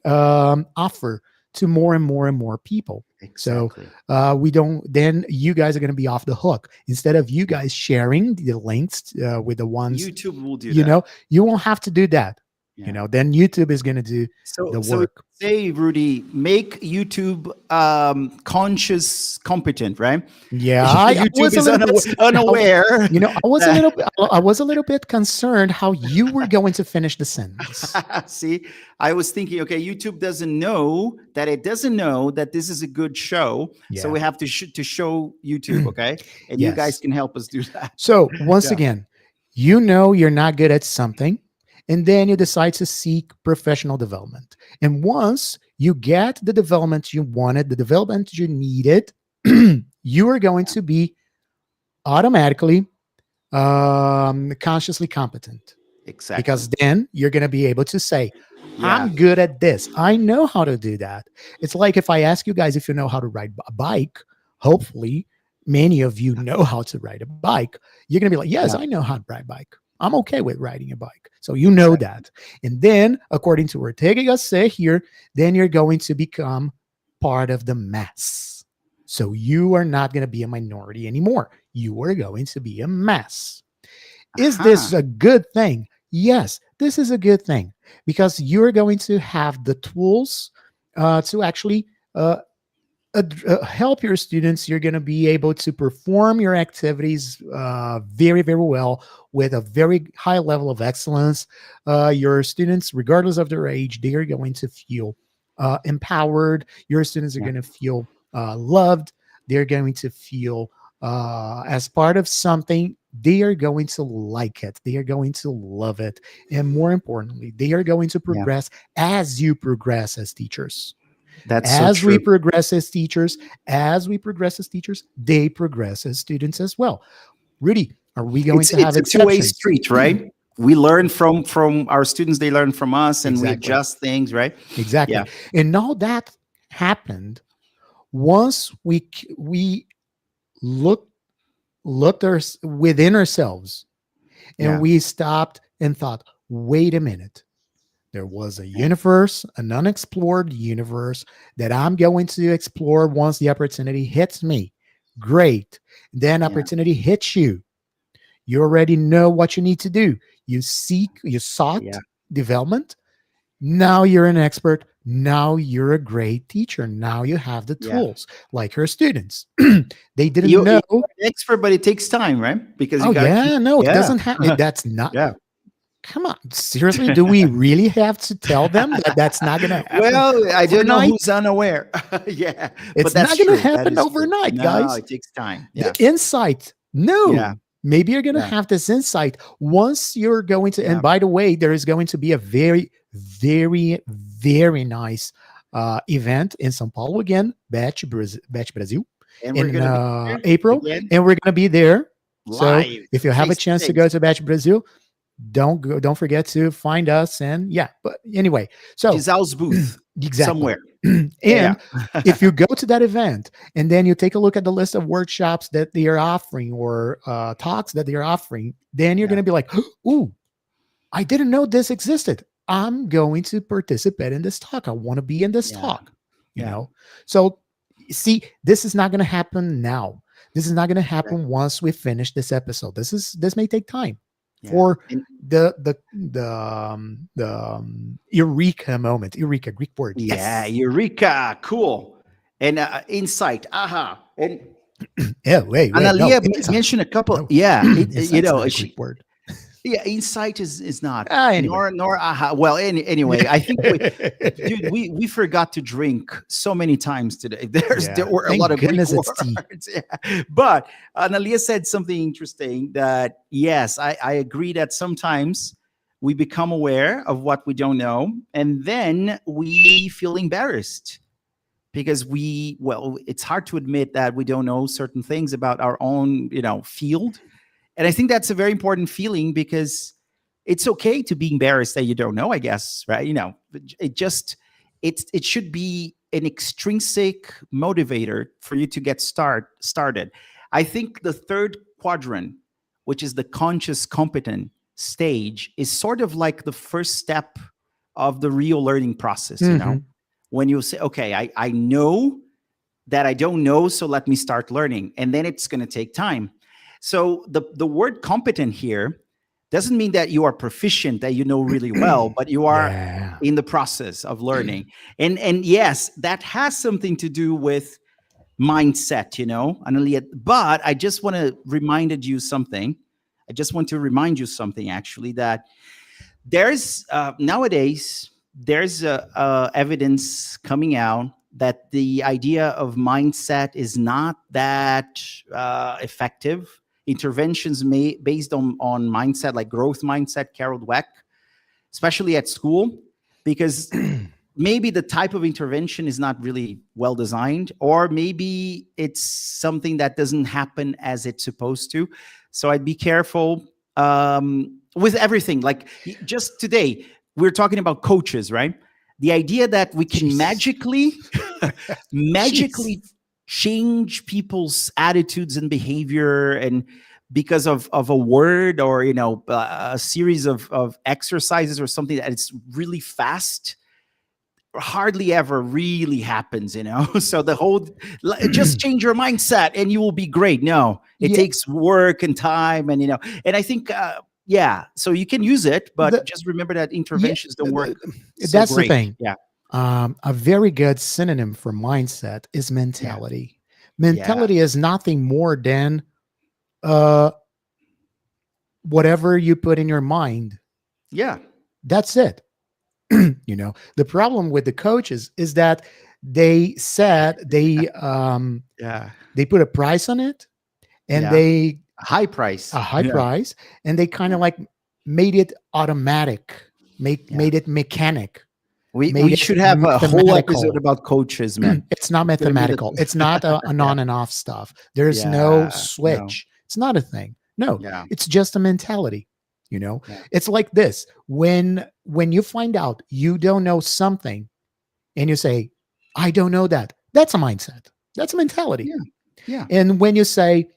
offer to more and more and more people. Exactly. So then you guys are going to be off the hook. Instead of you guys sharing the links with the ones YouTube will do that. You won't have to do that. Then YouTube is going to do the work. Say, Rudy, make YouTube conscious competent, right? Yeah, YouTube is unaware. I was a little bit concerned how you were going to finish the sentence. See, I was thinking, okay, YouTube doesn't know that this is a good show, so we have to show YouTube, okay? And you guys can help us do that. So once again, you're not good at something, and then you decide to seek professional development. And once you get the development you wanted, the development you needed, you are going to be automatically consciously competent. Exactly. Because then you're going to be able to say, I'm good at this. I know how to do that. It's like if I ask you guys if you know how to ride a bike, hopefully many of you know how to ride a bike. You're going to be like, yes, I know how to ride a bike. I'm okay with riding a bike. So that. And then, according to Ortega Gasset here, then you're going to become part of the mass. So you are not going to be a minority anymore. You are going to be a mass. Is this a good thing? Yes, this is a good thing, because you're going to have the tools to actually help your students. You're going to be able to perform your activities very, very well, with a very high level of excellence. Your students, regardless of their age, they are going to feel empowered. Your students are going to feel loved. They're going to feel as part of something. They are going to like it. They are going to love it. And more importantly, they are going to progress as you progress as teachers. That's as so true. we progress as teachers, they progress as students as well. Rudy, are we going to have it's a two-way street, right? We learn from our students, they learn from us, and we adjust things, right? Exactly. Yeah. And all that happened once we looked within ourselves, and we stopped and thought, wait a minute. There was a universe, an unexplored universe that I'm going to explore once the opportunity hits me. Great. Then Yeah. opportunity hits you. You already know what you need to do. You sought Yeah. development. Now you're an expert. Now you're a great teacher. Now you have the Yeah. tools, like your students. They didn't You're know. an expert, but it takes time, right? Because you Oh, got to keep. yeah. No, it Yeah. doesn't have. That's not. Yeah. Come on. Seriously, do we really have to tell them that that's not going to happen Well, I don't know overnight? who's unaware. Yeah, but It's that's not going to true. That happen is true. overnight, No, guys. it takes time. The Yeah. insight, no. Yeah. Maybe you're going to Yeah. have this insight once you're going to. Yeah. And by the way, there is going to be a very, very, very nice event in São Paulo again, Batch Brazil, And we're in gonna be there April, again and we're going to be there. So live, if you have a face to chance to face. go to Batch Brazil, don't forget to find us. And yeah, but anyway, so Disal's booth exactly. somewhere. And Yeah. if you go to that event and then you take a look at the list of workshops that they are offering or talks that they are offering, then you're Yeah. going to be like, ooh, I didn't know this existed. I'm going to participate in this talk. I want to be in this Yeah. talk, you Yeah. know? So see, this is not going to happen now. This is not going to happen once we finish this episode. This may take time Yeah. for And- the eureka moment. Eureka, Greek word. yeah, Yes. Eureka, cool. And insight, aha. And Yeah, wait. Analia insight. mentioned a couple. No. Yeah, Insight's you know, not a she, Greek word. yeah, insight is not. Anyway. Nor aha. Well, anyway, I think dude, we forgot to drink so many times today. There were a Thank lot of Greek goodness it's tea. words. Yeah. But Analia said something interesting that yes, I agree that sometimes we become aware of what we don't know, and then we feel embarrassed because it's hard to admit that we don't know certain things about our own, field. And I think that's a very important feeling because it's okay to be embarrassed that you don't know, I guess, right? It should be an extrinsic motivator for you to get started. I think the third quadrant, which is the conscious competent stage, is sort of like the first step of the real learning process, when you say, okay, I know that I don't know, so let me start learning. And then it's going to take time. So the word competent here doesn't mean that you are proficient, that you know really well, but you are in the process of learning. And yes, that has something to do with mindset, but I just want to remind you something. Actually, that there's nowadays, there's evidence coming out that the idea of mindset is not that effective. Interventions based on mindset, like growth mindset, Carol Dweck, especially at school, because maybe the type of intervention is not really well designed, or maybe it's something that doesn't happen as it's supposed to. So I'd be careful with everything. Like just today, we're talking about coaches, right? The idea that we can magically change people's attitudes and behavior, and because of a word or a series of exercises or something that it's really fast, hardly ever really happens. So the whole just change your mindset and you will be great. No, it takes work and time, and and I think so you can use it, but just remember that interventions don't work. That's the thing. Yeah. A very good synonym for mindset is mentality. Mentality is nothing more than whatever you put in your mind. Yeah. That's it. The problem with the coaches is that they said they put a price on it, and a high price, and they kind of like made it automatic, made it mechanic. We should have a whole episode about coaches, man. It's not mathematical. It's not an on and off stuff. There's no switch. No. It's not a thing. No, it's just a mentality. It's like this. When you find out you don't know something and you say, I don't know that, that's a mindset. That's a mentality. Yeah. And when you say,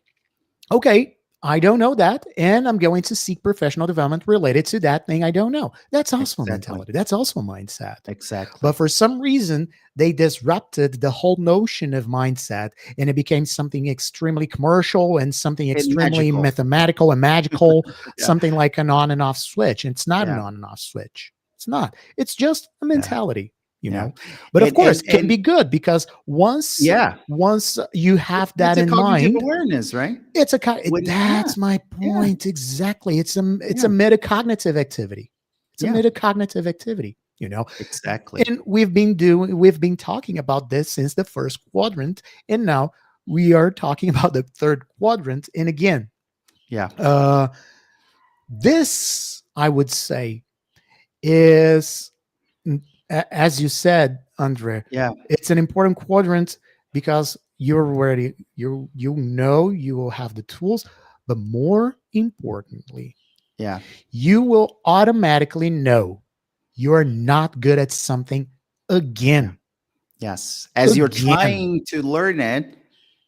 okay, I don't know that, and I'm going to seek professional development related to that thing I don't know. That's also a Exactly. mentality. That's also a mindset. Exactly. But for some reason, they disrupted the whole notion of mindset, and it became something extremely commercial and something And extremely magical. mathematical and magical, Yeah. something like an on and off switch. It's not an Yeah. on and off switch. It's not. It's just a Yeah. mentality, Yeah. But of course, it can And be good because once yeah, once you have that it's a in cognitive mind, awareness, right? it's a kind. When That's my yeah, point exactly. It's a yeah, metacognitive activity. It's a yeah, metacognitive activity. exactly. And we've been talking about this since the first quadrant, and now we are talking about the third quadrant. And again, Yeah. this I would say is, as you said, Andre, Yeah. it's an important quadrant because you're ready. You will have the tools, but more importantly, Yeah. you will automatically know you're not good at something Yeah. again. Yes. As you're Again. trying to learn it,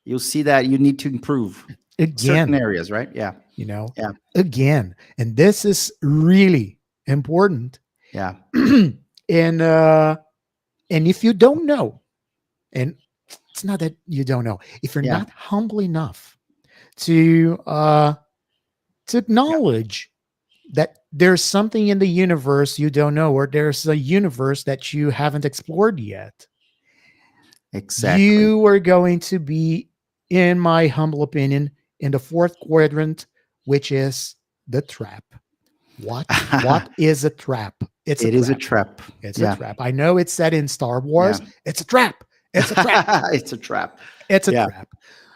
you'll see that you need to improve certain Again. areas, right? Yeah. You know, Yeah. again. And this is really important. Yeah. and uh and if you don't know, and it's not that you don't know, if you're Yeah. not humble enough to Yeah. acknowledge that there's something in the universe you don't know, or there's a universe that you haven't explored yet, Exactly. you are going to be, in my humble opinion, in the fourth quadrant, which is the trap. What is a trap? It's a It is a trap. trap. It's a Yeah. trap. I know it's said in Star Yeah. Wars. It's a trap. It's a trap. It's a trap. It's a Yeah. trap.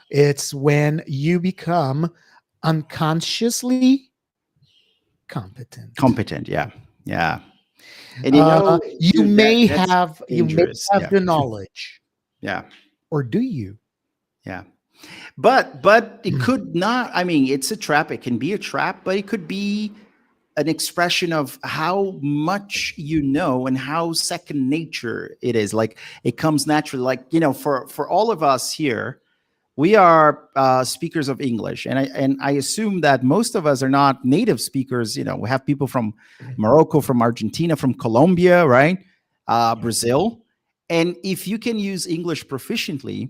It's when you become unconsciously competent. Competent. Yeah. Yeah. And you know, You dude, may that's have dangerous. Yeah. the knowledge, Yeah. or do you? Yeah. But it could not, I mean, it's a trap. It can be a trap, but it could be an expression of how much you know and how second nature it is. Like it comes naturally. Like, for all of us here, we are speakers of English, and I assume that most of us are not native speakers. We have people from Morocco, from Argentina, from Colombia, right? Brazil. And if you can use English proficiently,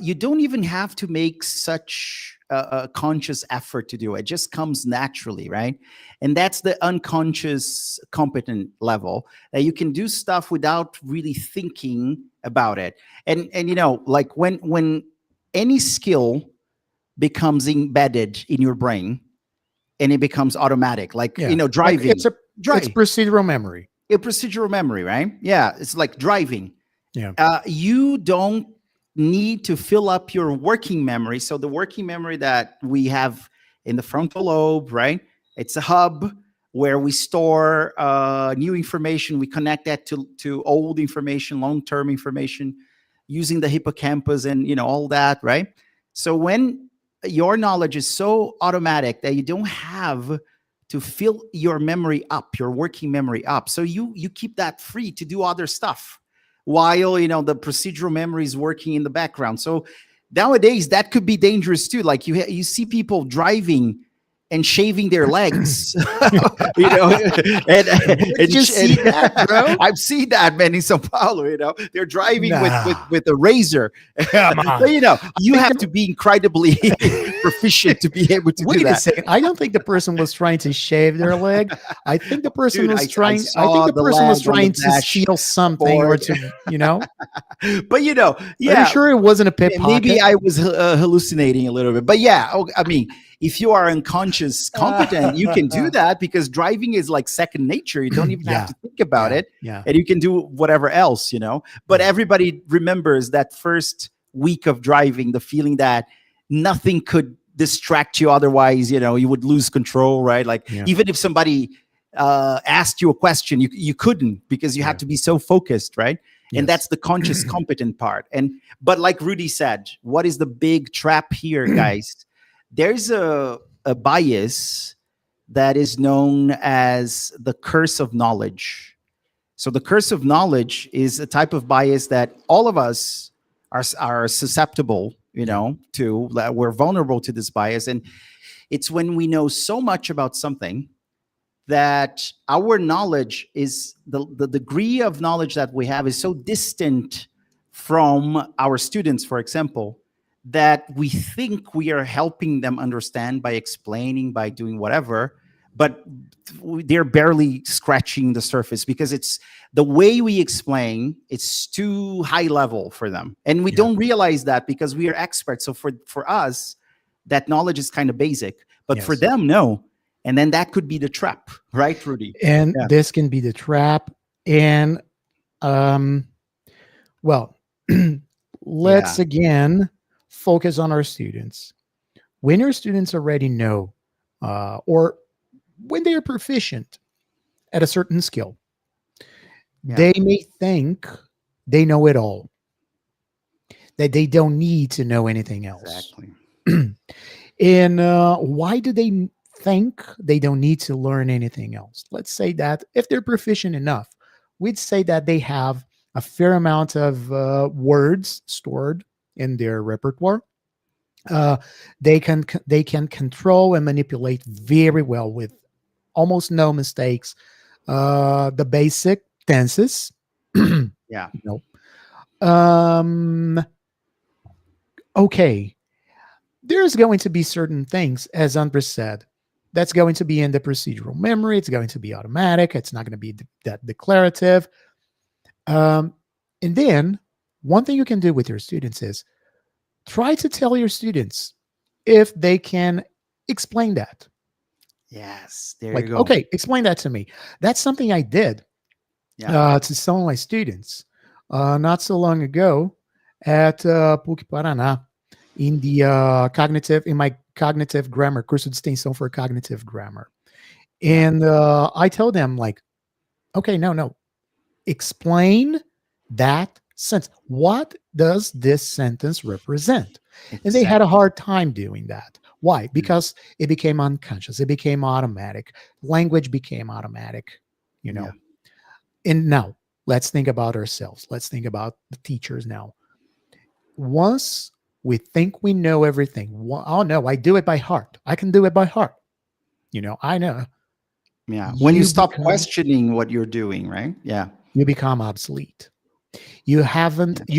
you don't even have to make such a conscious effort to do it. It just comes naturally, right? And that's the unconscious competent level, that you can do stuff without really thinking about it. And like when any skill becomes embedded in your brain and it becomes automatic, like Yeah, like driving, it's procedural memory. a procedural memory, right? Yeah, it's like driving. Yeah, You don't need to fill up your working memory. So the working memory that we have in the frontal lobe, right? It's a hub where we store new information. We connect that to old information, long-term information, using the hippocampus and all that, right? So when your knowledge is so automatic that you don't have to fill your memory up, your working memory up, so you keep that free to do other stuff while the procedural memory is working in the background. So nowadays that could be dangerous too. Like you see people driving and shaving their legs, did you see that, bro? I've seen that, man, in Sao Paulo. They're driving Nah. with a razor. Come on. But, you think have to be incredibly proficient to be able to do Wait a that. second. I don't think the person was trying to shave their leg. I think the person Dude, was I trying. I saw think the the person was leg on the trying to dash steal something, or board. to. But Are yeah, you sure it wasn't a pickpocket? maybe I was hallucinating a little bit. But yeah, I mean, if you are unconscious competent, you can do that because driving is like second nature. You don't even have to think about it, Yeah. and you can do whatever else. But Yeah. everybody remembers that first week of driving, the feeling that nothing could distract you. Otherwise, you would lose control, right? Like Yeah. even if somebody asked you a question, you couldn't, because you had to be so focused, right? Yes. And that's the conscious competent part. But like Rudy said, what is the big trap here, guys? There's a bias that is known as the curse of knowledge. So the curse of knowledge is a type of bias that all of us are susceptible we're vulnerable to this bias. And it's when we know so much about something that our knowledge is the degree of knowledge that we have is so distant from our students, for example, that we think we are helping them understand by explaining, by doing whatever, but they're barely scratching the surface because it's the way we explain, it's too high level for them. And we don't realize that because we are experts. So for us, that knowledge is kind of basic, but for them, no. And then that could be the trap, right, Rudy? And this can be the trap. And let's again focus on our students. When your students already know, or when they are proficient at a certain skill, they may think they know it all, that they don't need to know anything else. Exactly. And why do they think they don't need to learn anything else? Let's say that if they're proficient enough, we'd say that they have a fair amount of words stored in their repertoire. They can control and manipulate very well with almost no mistakes the basic tenses. Okay, there's going to be certain things, as André said, that's going to be in the procedural memory. It's going to be automatic. It's not going to be that declarative. And then one thing you can do with your students is try to tell your students if they can explain that. Yes, there like, you go. Okay, explain that to me. That's something I did to some of my students not so long ago at PUC Paraná in the in my cognitive grammar, curso de extensão for cognitive grammar. And I told them, like, okay, no, explain that sentence. What does this sentence represent? Exactly. And they had a hard time doing that. Why? Because it became unconscious. It became automatic. Language became automatic, And now let's think about ourselves. Let's think about the teachers now. Once we think we know everything, oh no, I do it by heart. I can do it by heart. I know. Yeah. When you stop questioning what you're doing, right? Yeah. You become obsolete. You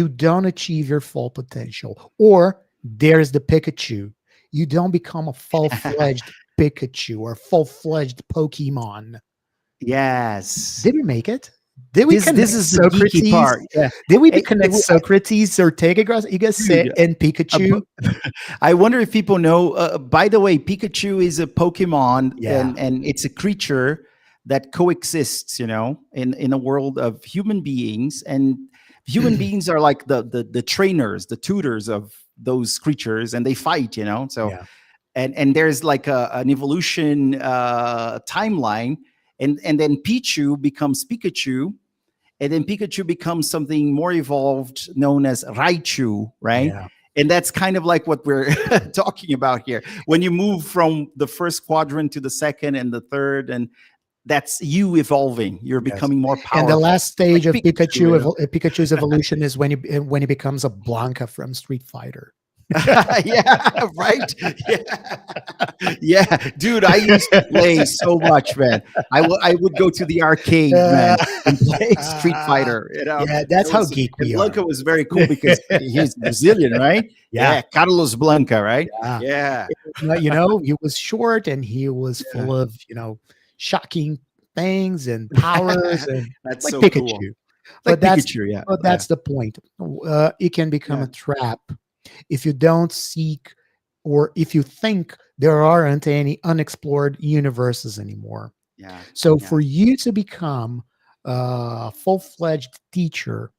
don't achieve your full potential. Or there's the Pikachu. You don't become a full-fledged Pikachu or full-fledged Pokemon. Yes. Did we make it? Did we connect this is the geeky part. Yeah. Did we connect Socrates or Tegagrass? You guys said and Pikachu. I wonder if people know. By the way, Pikachu is a Pokemon, and it's a creature that coexists, in a world of human beings, and human beings are like the trainers, the tutors of those creatures, and they fight, So, and there's like an evolution timeline, and then Pichu becomes Pikachu. And then Pikachu becomes something more evolved known as Raichu, right? Yeah. And that's kind of like what we're talking about here. When you move from the first quadrant to the second and the third, and that's you evolving. You're becoming more powerful. And the last stage of Pikachu's evolution is when he becomes a Blanca from Street Fighter. Yeah, right. Yeah, dude, I used to play so much, man. I would go to the arcade, man, and play Street Fighter. Yeah, that's how geek we are. Blanca was very cool because he's Brazilian, right? Yeah, Carlos Blanca, right? Yeah. He was short and he was full of shocking things and powers, and that's like so Pikachu. Cool. But that's the point. It can become a trap if you don't seek, or if you think there aren't any unexplored universes anymore. So for you to become a full-fledged teacher,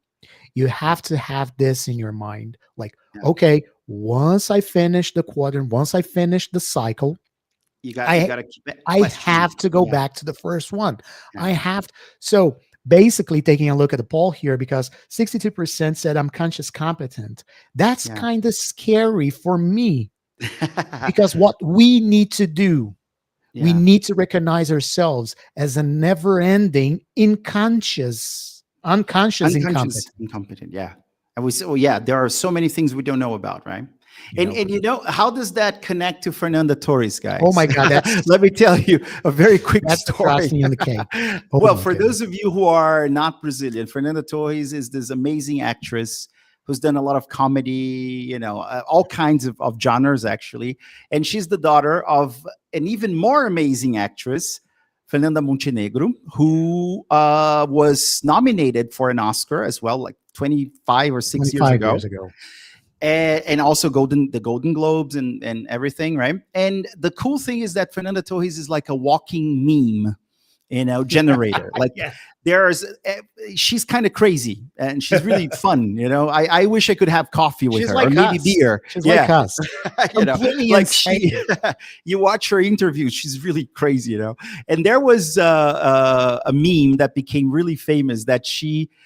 you have to have this in your mind. Like, okay, once I finish the quadrant, once I finish the cycle, I have to go back to the first one. I have. So basically taking a look at the poll here, because 62% said I'm conscious competent. That's kind of scary for me because what we need to do, we need to recognize ourselves as a never-ending unconscious incompetent. Yeah. And we say, there are so many things we don't know about, right? You know? And you know, how does that connect to Fernanda Torres, guys? Oh my God, that's Let me tell you a very quick that's the story. frosting on the cake. Oh Well, my for goodness. those of you who are not Brazilian, Fernanda Torres is this amazing actress who's done a lot of comedy, you know, all kinds of genres actually. And she's the daughter of an even more amazing actress, Fernanda Montenegro, who was nominated for an Oscar as well, like 25 or 6 years 25 ago, years ago. and also the Golden Globes and everything, right? And the cool thing is that Fernanda Torres is like a walking meme, you know, generator. Like Yeah. there's, she's kind of crazy and she's really fun. You know, I wish I could have coffee with She's her like or maybe us. beer. She's Yeah, like us. you know, Completely like insane. you watch her interviews, she's really crazy, you know. And there was a meme that became really famous that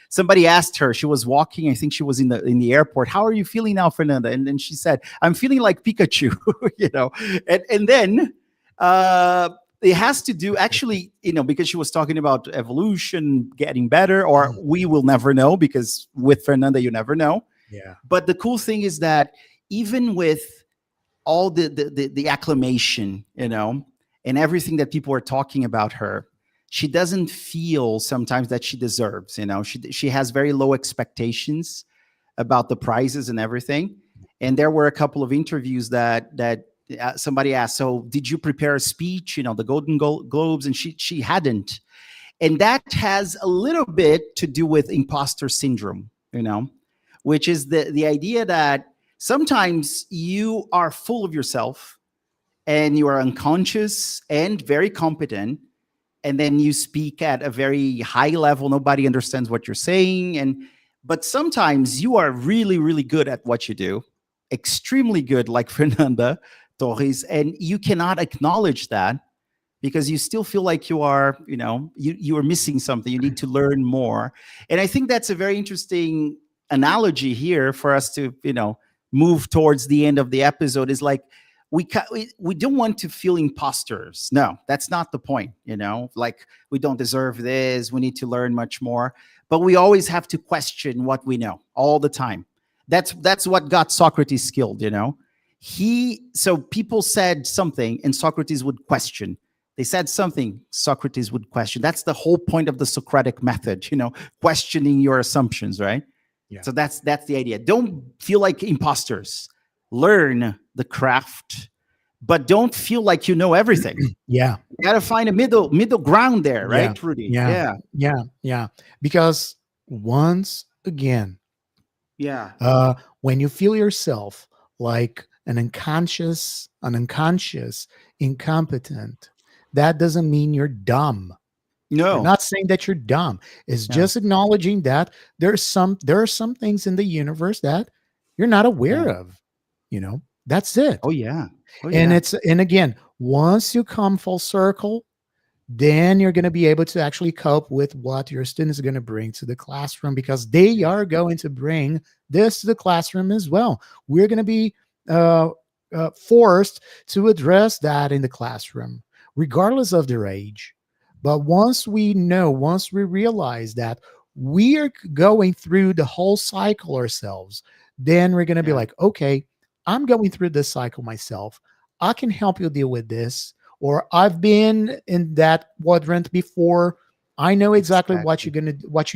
somebody asked her, she was walking, I think she was in the airport, how are you feeling now, Fernanda? And then she said, I'm feeling like Pikachu, you know. And then it has to do actually, you know, because she was talking about evolution getting better, or we will never know, because with Fernanda you never know. Yeah. But the cool thing is that even with all the acclamation, you know, and everything that people are talking about her, she doesn't feel sometimes that she deserves, you know. She has very low expectations about the prizes and everything. And there were a couple of interviews that somebody asked, so did you prepare a speech, you know, the Golden Globes? And she hadn't. And that has a little bit to do with imposter syndrome, you know, which is the idea that sometimes you are full of yourself and you are unconscious and very competent, and then you speak at a very high level, nobody understands what you're saying, but sometimes you are really, really good at what you do, extremely good, like Fernanda Torres, and you cannot acknowledge that because you still feel like you are, you know, you are missing something, you need to learn more. And I think that's a very interesting analogy here for us to, you know, move towards the end of the episode, is like, we don't want to feel imposters. No, that's not the point, you know, like we don't deserve this, we need to learn much more, but we always have to question what we know all the time. That's what got Socrates killed, you know. So people said something and Socrates would question. They said something, Socrates would question. That's the whole point of the Socratic method, you know, questioning your assumptions, right? Yeah. So that's the idea. Don't feel like imposters. Learn the craft, but don't feel like you know everything. Yeah. You got to find a middle ground there, right, Yeah. Rudy? Yeah. Yeah. Yeah. Because once again, Yeah. when you feel yourself like an unconscious, incompetent, that doesn't mean you're dumb. We're No. not saying that you're dumb. It's No. just acknowledging that there are some things in the universe that you're not aware Yeah. of. You know, that's it. Oh yeah. Oh And yeah. and again, once you come full circle, then you're going to be able to actually cope with what your students are going to bring to the classroom, because they are going to bring this to the classroom as well. We're going to be forced to address that in the classroom, regardless of their age. But once we realize that we are going through the whole cycle ourselves, then we're going to be Yeah. like, okay, I'm going through this cycle myself. I can help you deal with this. Or I've been in that quadrant before. I know exactly what you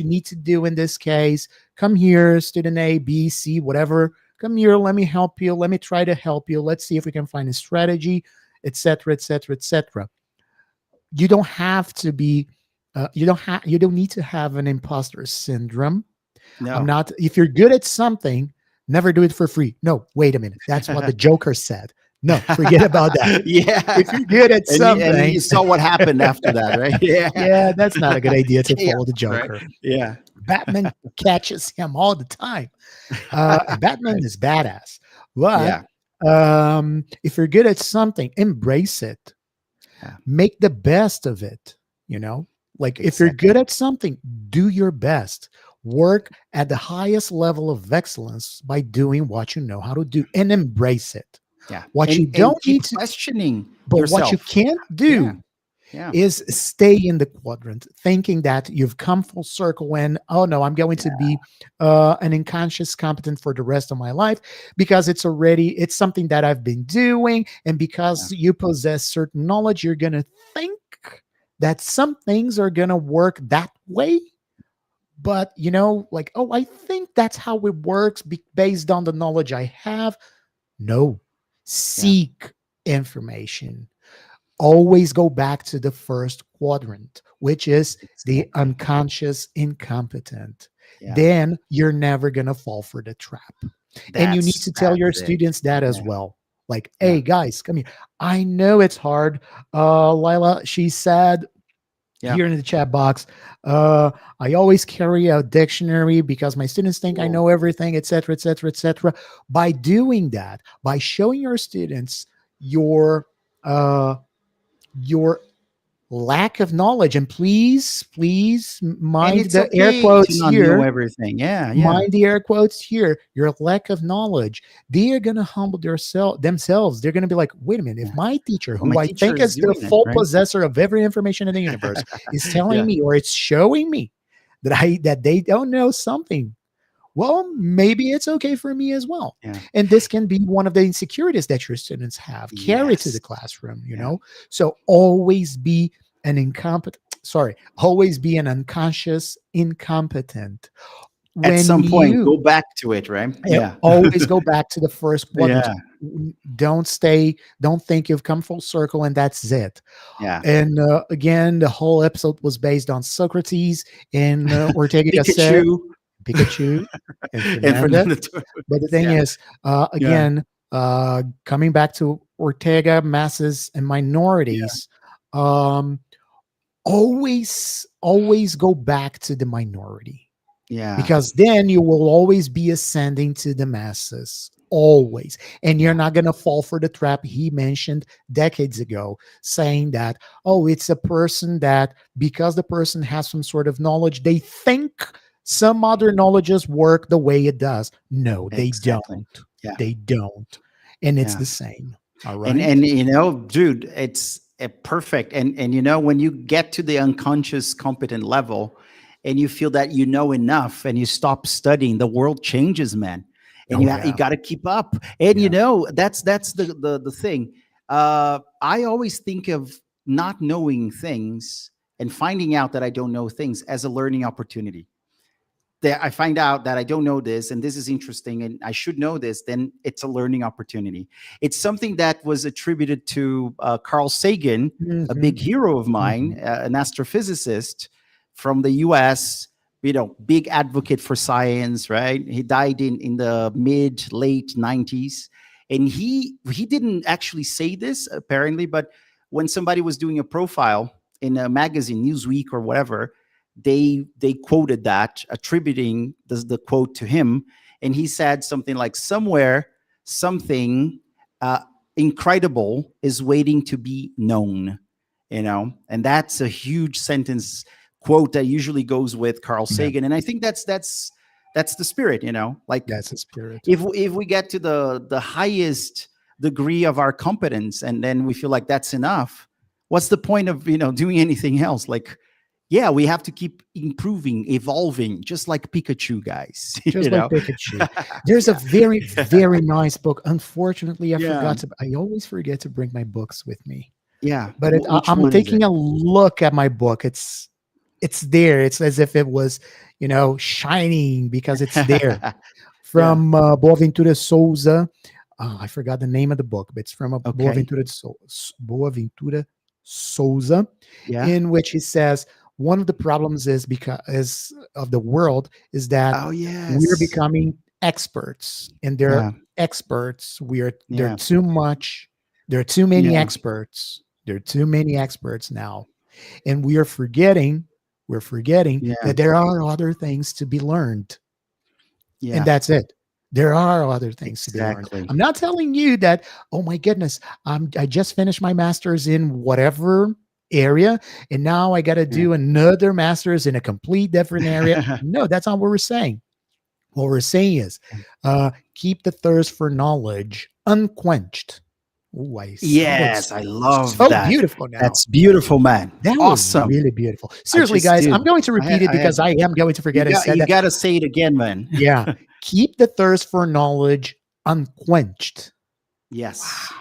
need to do in this case. Come here, student A, B, C, whatever. Come here, let me help you. Let me try to help you. Let's see if we can find a strategy, etc., etc., etc. You don't have to be. You don't need to have an imposter syndrome. No. If you're good at something, never do it for free. No, wait a minute. That's what the Joker said. No, forget about that. Yeah. If you're good at something, and you saw what happened after that, right? Yeah. yeah, that's not a good idea to Chaos, follow the right? Joker. Yeah. Batman catches him all the time. And Batman is badass. But if you're good at something, embrace it. Yeah. Make the best of it. You know, like if you're good at something, do your best. Work at the highest level of excellence by doing what you know how to do, and embrace it. Yeah. What you And don't keep need to questioning But yourself. what you can't do, Yeah. Yeah. is stay in the quadrant, thinking that you've come full circle and, oh no, I'm going to be an unconscious competent for the rest of my life because it's something that I've been doing. And because you possess certain knowledge, you're going to think that some things are going to work that way. But, like, oh, I think that's how it works based on the knowledge I have. No, Yeah. seek information. Always go back to the first quadrant, which is the Exactly. unconscious incompetent. Yeah. Then you're never going to fall for the trap. And you need to tell your That's it. students that as Yeah. well. Like, Yeah. hey, guys, come here. I know it's hard. Lila, she said Yeah. here in the chat box, I always carry a dictionary because my students think I Cool. know everything, etc., etc., etc. By doing that, by showing your students your uh, your lack of knowledge, and please And mind it's the air okay to quotes not know here, everything. Yeah. Yeah. mind the air quotes here, your lack of knowledge, they are going to humble themselves. They're going to be like, wait a minute, if Yeah. my teacher, Well, my who I teacher think is is the doing it, full right? possessor of every information in the universe, is telling Yeah. me, or it's showing me that they don't know something, well, maybe it's okay for me as well. Yeah. And this can be one of the insecurities that your students have carry to the Yes. classroom, Yeah. So always be always be an unconscious incompetent. At When some point, you go back to it, right? Yeah. always go back to the first quadrant. Yeah. Don't think you've come full circle and that's it. Yeah. And again, the whole episode was based on Socrates and Ortega Gasset, Pikachu Pikachu, and and Fernanda. Fernanda Torres. But the thing Yeah. is, Yeah. again, coming back to Ortega, masses, and Yeah. minorities, um, always go back to the minority, Yeah. because then you will always be ascending to the masses. Always. And you're Yeah. not going to fall for the trap he mentioned decades ago, saying that, oh, it's a person that because the person has some sort of knowledge, they think some other knowledges work the way it does. No, they Exactly. don't. Yeah. They don't. And it's Yeah. the same. All And right. dude, it's perfect. And when you get to the unconscious competent level and you feel that you know enough and you stop studying, the world changes, man. And Oh, you yeah. got to keep up. And Yeah. that's the thing. I always think of not knowing things and finding out that I don't know things as a learning opportunity. That I find out that I don't know this and this is interesting and I should know this, then it's a learning opportunity. It's something that was attributed to Carl Sagan, a big Mhm. hero of mine, Mhm. an astrophysicist from the US, big advocate for science, right? He died in the late 90s. And he didn't actually say this apparently, but when somebody was doing a profile in a magazine, Newsweek or whatever, they quoted that, attributing the quote to him, and he said something like, somewhere something uh, incredible is waiting to be known, and that's a huge sentence quote that usually goes with Carl Yeah, Sagan. And I think that's the spirit, like that's the spirit. if we get to the highest degree of our competence and then we feel like that's enough, what's the point of doing anything else? Like, yeah, we have to keep improving, evolving, just like Pikachu, guys. Just like Pikachu. There's a Yeah. very, very nice book. Unfortunately, Yeah. I always forget to bring my books with me. Yeah. But Which I'm one is taking it? a look at my book. It's there. It's as if it was, shining because it's there. Yeah. From Boaventura Souza. I forgot the name of the book, but it's from a Okay. Boaventura Souza, Yeah. in which he says one of the problems is because of the world is that Oh we're yes. becoming experts, and they're Yeah. experts. They're Yeah. too much. There are too many Yeah. experts. There are too many experts now, and we're forgetting Yeah. that there are other things to be learned, and Yeah. that's it. There are other things to be learned. Exactly. I'm not telling you that, oh my goodness, I just finished my master's in whatever area, and now I got to Yeah. do another master's in a complete different area. No, that's not what we're saying. What we're saying is keep the thirst for knowledge unquenched. Oh, I sounded Yes, I love so that. beautiful now. That's beautiful, man. That was Awesome. really beautiful. I Seriously, just guys, I'm did. going to repeat it I had because I am going to forget I said you that. got to say it again, man. Yeah. Keep the thirst for knowledge unquenched. Yes.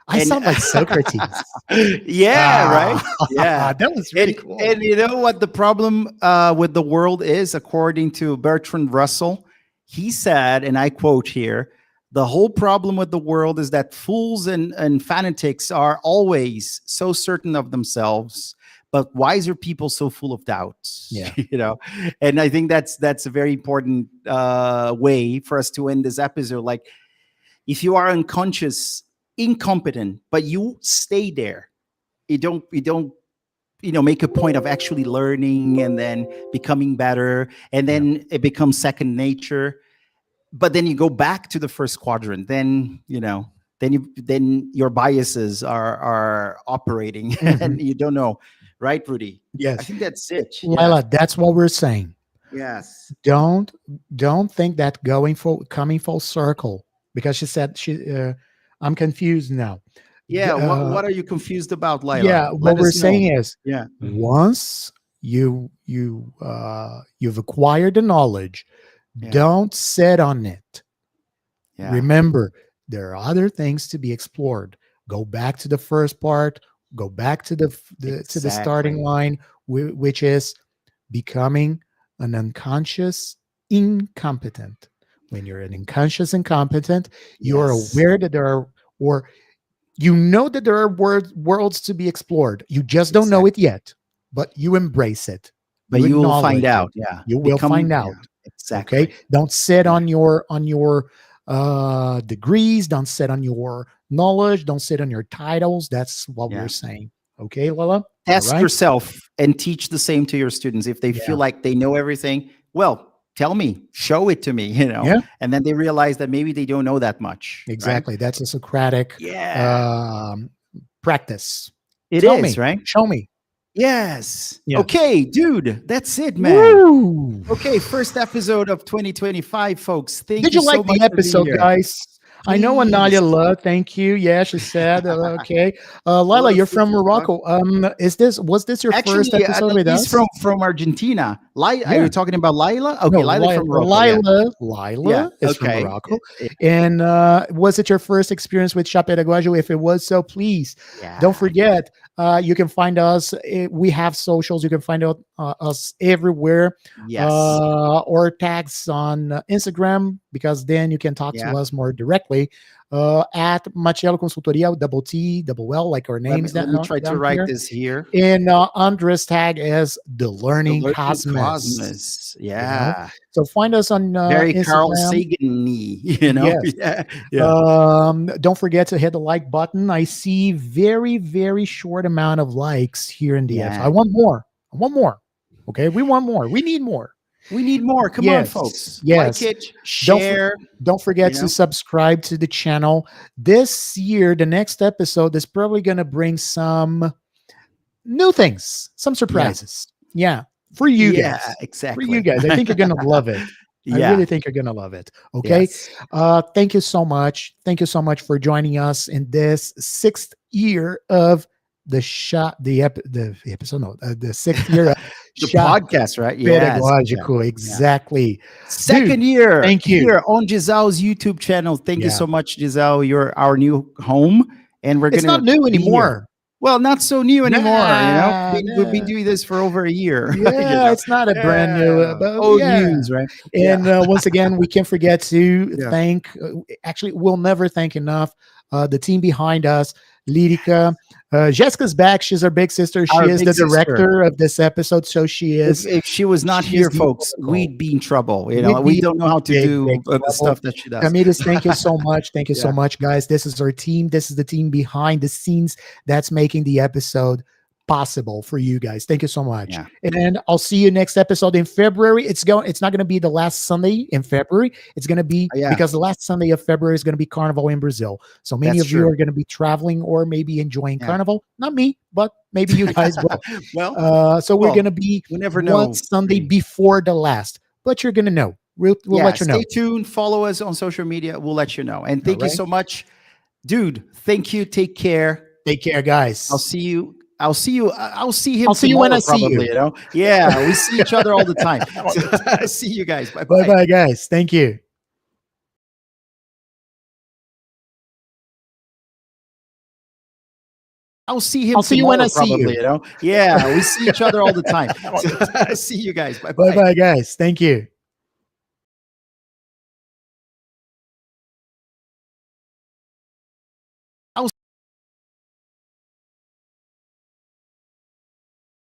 I And sound like Socrates. yeah, right. Ah, Yeah. that was really cool. And you know what the problem with the world is, according to Bertrand Russell, he said, and I quote here: "The whole problem with the world is that fools and fanatics are always so certain of themselves, but wiser people so full of doubts." Yeah. You know, and I think that's a very important way for us to end this episode. Like, if you are unconscious, incompetent, but you stay there, you don't make a point of actually learning and then becoming better, and Yeah. then it becomes second nature. But then you go back to the first quadrant, then then your biases are operating Mhm. and you don't know, right, Rudy? I Yes. think that's it. Yeah. Lila, that's what we're saying. Yes. Don't don't think that coming full circle, because she said I'm confused now. Yeah. What are you confused about, Lila? Yeah, what Let we're us know. saying is Yeah. once you've acquired the knowledge, Yeah. don't sit on it. Yeah. Remember, there are other things to be explored. Go back to the first part, go back to the starting Exactly. line, which is becoming an unconscious incompetent. When you're an unconscious incompetent, you're Yes. aware that there are, or you know that there are worlds to be explored. You just don't know it Exactly. yet, but you embrace it. But You you will find acknowledge it. out. Yeah. You will Become. find Yeah. out. Okay. Exactly. Don't sit Yeah. on your degrees. Don't sit on your knowledge. Don't sit on your titles. That's what Yeah. we're saying. Okay, Lila. All Test right. yourself and teach the same to your students. If they feel Yeah. like they know everything, well, tell me, show it to me, Yeah. and then they realize that maybe they don't know that much, right? Exactly. That's a Socratic Yeah, um, practice. it Tell is, me. right? Show me. Yes. Yes. Okay, dude, that's it, man. Woo! Okay, first episode of 2025, folks. Thank Did you you so like much the for being episode, here. guys? I know Please. Analia loved. Thank you. Yeah, she said. Okay, A Lila, lot of you're food from for thought. Morocco. Was this your first Actually, episode with he's us? from Argentina. Are Yeah. you talking about Lila? No, Okay, Lila from Morocco. Yeah. Yeah. Lila is from Okay. Morocco. Yeah. And was it your first experience with Chá Pedagógico? If it was so, please don't Yeah. forget, you can find us. We have socials. You can find out us everywhere, Yes. or tags on Instagram, because then you can talk Yeah. to us more directly. At Mattiello Consultoria, double T, double L, like our names Let me down, try to down write here. this here. And Andre's tag is the The Learning Learning Cosmos. Cosmos. You know, Yeah. so find us on Very Carl Instagram. Sagan-y, Yes. Yeah. Yeah. Don't forget to hit the like button. I see very, very short amount of likes here in the episode. Yeah. I want more. I want more. Okay, we want more. We need more. We need more. Come on, folks. Yes. Like it, Don't share. don't forget you to know? subscribe to the channel. This year, the next episode is probably going to bring some new things, some surprises. Yeah, for you Yeah, guys. exactly. For you guys. I think you're going to love it. I Yeah. really think you're going to love it. Okay. Yes. Thank you so much. Thank you so much for joining us in this 6th year of the episode, no, the 6th year of The Chá podcast, right? Yes. Pedagógico. Yeah. Exactly. Second Dude, year. thank you. Here on Giselle's YouTube channel. Thank you Yeah. so much, Giselle. You're our new home. And we're It's going to not new anymore. Well, not so new anymore. Nah, We've been doing this for over a year. Yeah, it's not a brand new, but Old yeah. news, right? And once again, we can't forget to Yeah. thank, actually, we'll never thank enough the team behind us, Lyrica. Jessica's back. She's our big sister. She Our is big the sister. director of this episode. So she is. If she was not she's here, the folks, oracle. we'd be in trouble. We'd We be don't know how to big, do big the trouble. stuff that she does. Camitas, thank you so much. Thank you so Yeah. much, guys. This is our team. This is the team behind the scenes that's making the episode possible for you guys. Thank you so much. Yeah. And I'll see you next episode in February. It's not going to be the last Sunday in February. It's going to be because the last Sunday of February is going to be Carnival in Brazil. So many That's of you true. are going to be traveling or maybe enjoying Yeah. Carnival. Not me, but maybe you guys will. Well, So we're well, going to be we never one know. Sunday before the last, but you're going to know. We'll let you know. Stay tuned. Follow us on social media. We'll let you know. And thank you right. so much. Dude, thank you. Take care. Take care, guys. I'll see you. I'll see you. I'll see him. I'll see you when I see you. probably, you know? Yeah, we see each other all the time. So, see you guys. Bye bye. Bye-bye, guys. Thank you. I'll see him. I'll see you when I see probably, you. you know? Yeah, we see each other all the time. So, see you guys. Bye bye. Bye-bye, guys. Thank you.